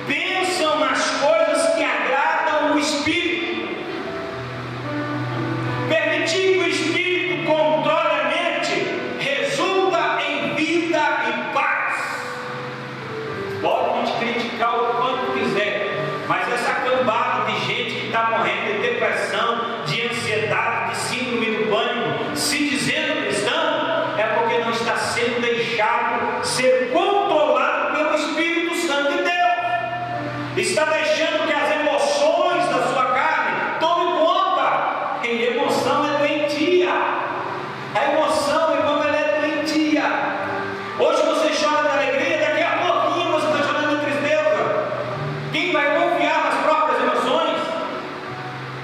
pensam nas coisas que agradam o Espírito. Permitir que o Espírito controle a mente resulta em vida e paz. Pode te criticar o quanto quiser, mas essa cambada de gente que está morrendo de depressão, de ansiedade, de síndrome do pânico, se dizendo cristão, é porque não está sendo deixado ser controlado pelo Espírito Santo de Deus. Está deixando que as emoções da sua carne tomem conta. E emoção é doentia. A emoção, irmão, ela é doentia. Hoje você chora de alegria, daqui a pouquinho você está chorando de tristeza. Quem vai confiar nas próprias emoções?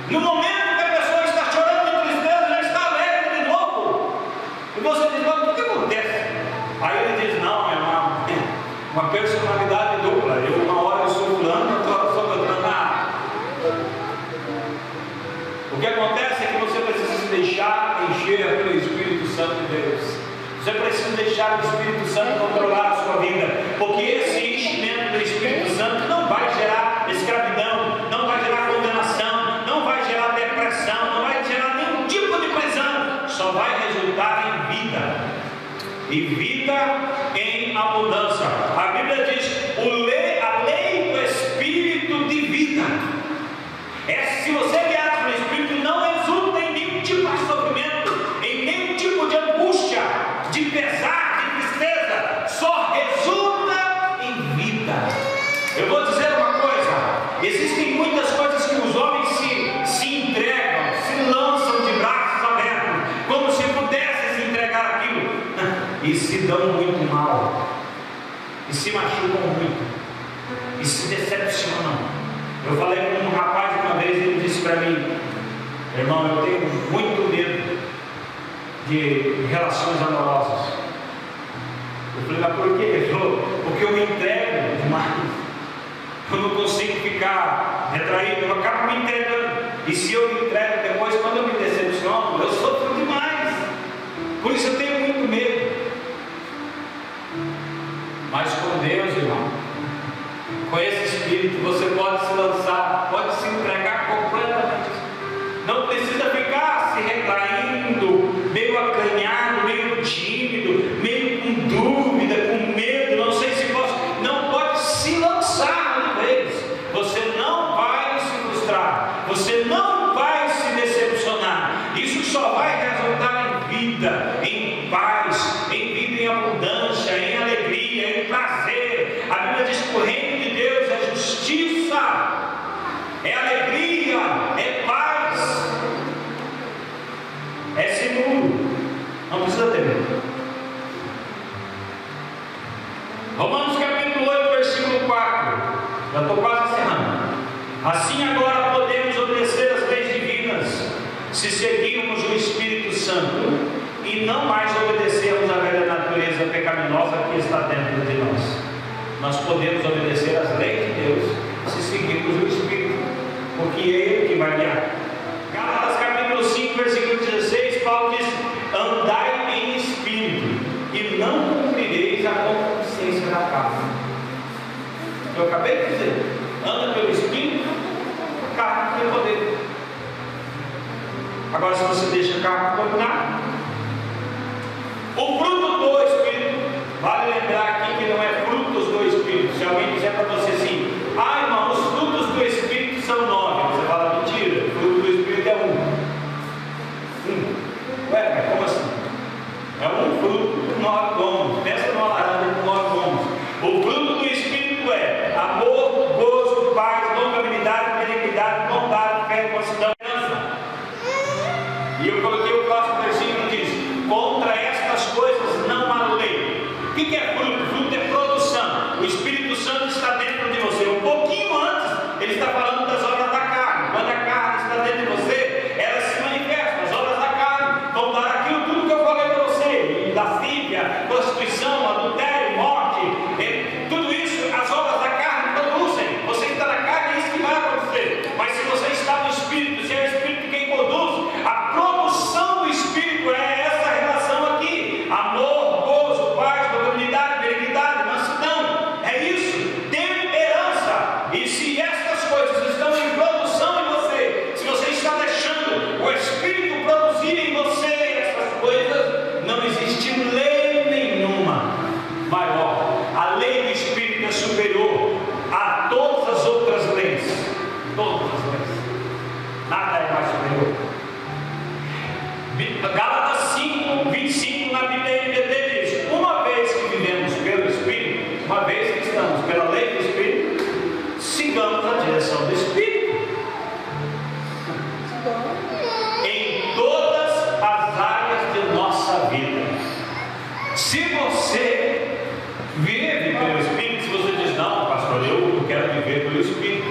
No momento que a pessoa está chorando de tristeza, já está alegre de novo. E você diz: mas o que acontece? Aí ele diz: não, meu irmão, uma personalidade dupla. Uma hora eu sou fulano, outra hora eu sou Beltrano. O que acontece é que você precisa se deixar encher pelo Espírito Santo de Deus. Você precisa deixar o Espírito Santo controlar a sua vida, porque esse enchimento do Espírito Santo não vai gerar escravidão, não vai gerar condenação, não vai gerar depressão, não vai gerar nenhum tipo de prisão. Só vai resultar em vida, e vida em abundância. A Bíblia diz: a lei do Espírito de vida. Se você vier pelo Espírito, não resulta em nenhum tipo de sofrimento, em nenhum tipo de angústia, de pesar, de tristeza, só resulta em vida. Eu vou dizer uma coisa: existem muitas coisas que os homens se entregam, se lançam de braços abertos, como se pudessem se entregar aquilo, e se dão muito e se machucam muito, e se decepcionam. Eu falei com um rapaz uma vez, ele disse para mim: irmão, eu tenho muito medo de relações amorosas. Eu falei: mas por quê? Ele falou: porque eu me entrego demais, eu não consigo ficar retraído, eu acabo me entregando, e se eu me entrego depois, quando eu me decepciono, eu sofro demais. Por isso eu tenho muito medo. Mas com Deus, irmão, com esse Espírito, você pode se lançar, pode se entregar completamente. Não precisa ficar se retraindo, meio acanhado, meio tímido, meio com dúvida, com medo, não sei se posso. Não, pode se lançar de vez. Você não vai se frustrar, você não vai se decepcionar. Isso só vai resultar em vida, em paz, em vida em abundância, em alegria, em prazer. A Bíblia diz que o reino de Deus é justiça, é alegria, é paz, é seguro. Não precisa ter medo. Romanos capítulo 8, versículo 4. Já estou quase encerrando. Assim agora podemos obedecer às leis divinas, se seguirmos o Espírito Santo e não mais obedecermos à velha natureza pecaminosa que está dentro de nós. Nós podemos obedecer às leis de Deus se seguirmos o Espírito, porque é Ele que vai guiar. Gálatas capítulo 5, versículo 16, Paulo diz: andai em Espírito e não cumprireis a concupiscência da carne. Eu acabei de dizer: anda pelo Espírito, a carne tem poder. Agora, se você deixa a carne dominar, o fruto do Espírito, vale lembrar aqui que não é frutos do Espírito. Se alguém disser para você assim: ah, irmão, os frutos do Espírito são 9, você fala: mentira, o fruto do Espírito é ué, mas como assim? É um fruto com 9 gomos. Pensa numa laranja com 9 gomos. O fruto do Espírito é amor, gozo, paz, longanimidade, benignidade, bondade, fé, mansidão, esperança. E eu coloquei o próximo versículo que diz: contra estas coisas não há lei. O que é fruto? Fruto é produção. O Espírito Santo está dentro de você. Um pouquinho antes, ele está falando das obras da carne. Quando a carne está dentro de você, ela se manifesta. As obras da carne vão dar aquilo tudo que eu falei para você: lascívia, prostituição, adultério, morte, tudo isso as obras da carne produzem. Você está na carne, é isso que vai acontecer. Mas se você está no Espírito, se é o Espírito quem produz, a produção do Espírito é essa relação aqui: amor, gozo, paz, longanimidade, benignidade, mansidão. É isso, temperança. E se essas coisas estão em produção em você, se você está deixando o Espírito produzir em você essas coisas, não existe lei nenhuma maior. A lei do Espírito é superior a todas as outras leis. Todas as leis. Nada é mais superior. Gálatas 5, 25 na Bíblia NVT diz: uma vez que vivemos pelo Espírito, uma vez que estamos pela lei do Espírito, sigamos a direção do Espírito em todas as áreas de nossa vida. Se você vive pelo Espírito, se você diz: não, pastor, eu quero viver pelo Espírito,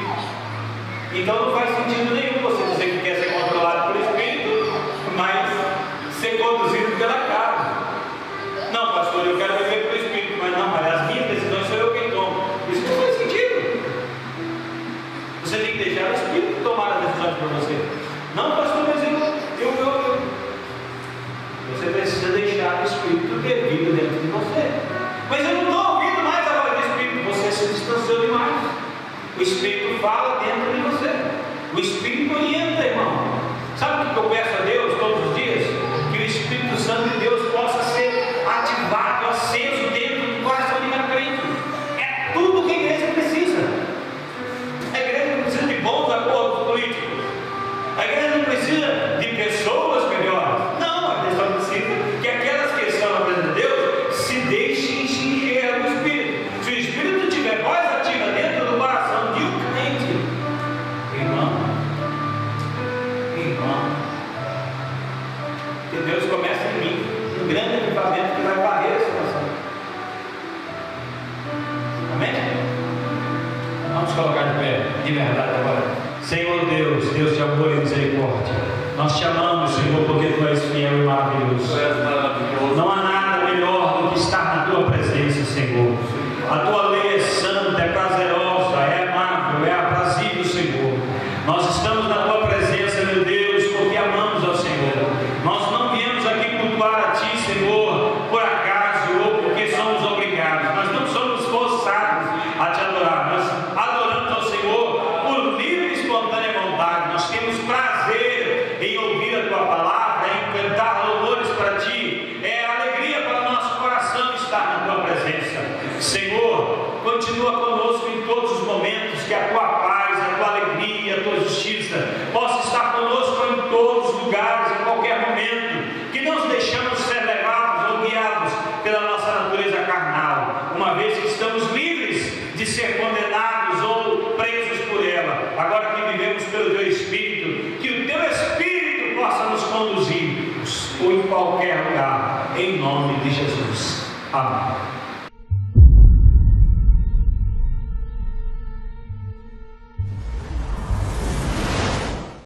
então não faz sentido nenhum você dizer que quer ser controlado pelo Espírito, mas ser conduzido pela carne. Não, pastor, eu quero viver pelo Espírito, mas não, mas as minhas decisões sou eu quem tomo. Isso não faz sentido. Você tem que deixar o Espírito tomar as decisões por você. Não, pastor, mas eu. Você precisa deixar o Espírito ter vida dentro de você. Mas eu não estou ouvindo mais a voz do Espírito. Você se distanciou demais. O Espírito fala dentro de você. O Espírito orienta, irmão. Sabe o que eu peço a Deus todos os dias? Que o Espírito Santo de Deus possa ser ativado, aceso dentro do coração de cada crente. É tudo que a igreja precisa. A igreja não precisa de bons acordos políticos. A igreja não precisa de pessoas melhores. Não, a igreja precisa que aquelas que estão na presença de Deus se deixem encher do Espírito. Se o Espírito tiver voz ativa dentro do coração de um crente, irmão, que Deus começa em mim um grande avivamento que vai varrer essa nação. colocar de pé, de verdade agora. Senhor Deus, Deus de amor e misericórdia, nós te amamos, Senhor, porque Tu és fiel e maravilhoso. Não há nada melhor do que estar na Tua presença, Senhor. A Tua lei é santa, é prazerosa, é amável, é aprazível, Senhor. Nós estamos na Tua presença, meu Deus, porque amamos ao Senhor. Nós não viemos aqui cultuar a Ti, Senhor, por acaso ou porque somos obrigados. Nós não somos forçados a Te adorar. Nós adoramos ao Senhor por livre e espontânea vontade. Nós temos prazer em ouvir a Tua palavra, em cantar louvores para Ti. É alegria para o nosso coração estar na Tua presença. Senhor, continua conosco em todos os momentos, que a Tua paz, a Tua alegria, a Tua justiça possa estar conosco em todos os lugares, em qualquer momento, que não nos deixamos ser levados ou guiados pela nossa natureza carnal, uma vez que estamos livres de ser condenados ou presos por ela, agora que vivemos pelo Teu Espírito, que o Teu Espírito possa nos conduzir por qualquer lugar, em nome de Jesus. Amém.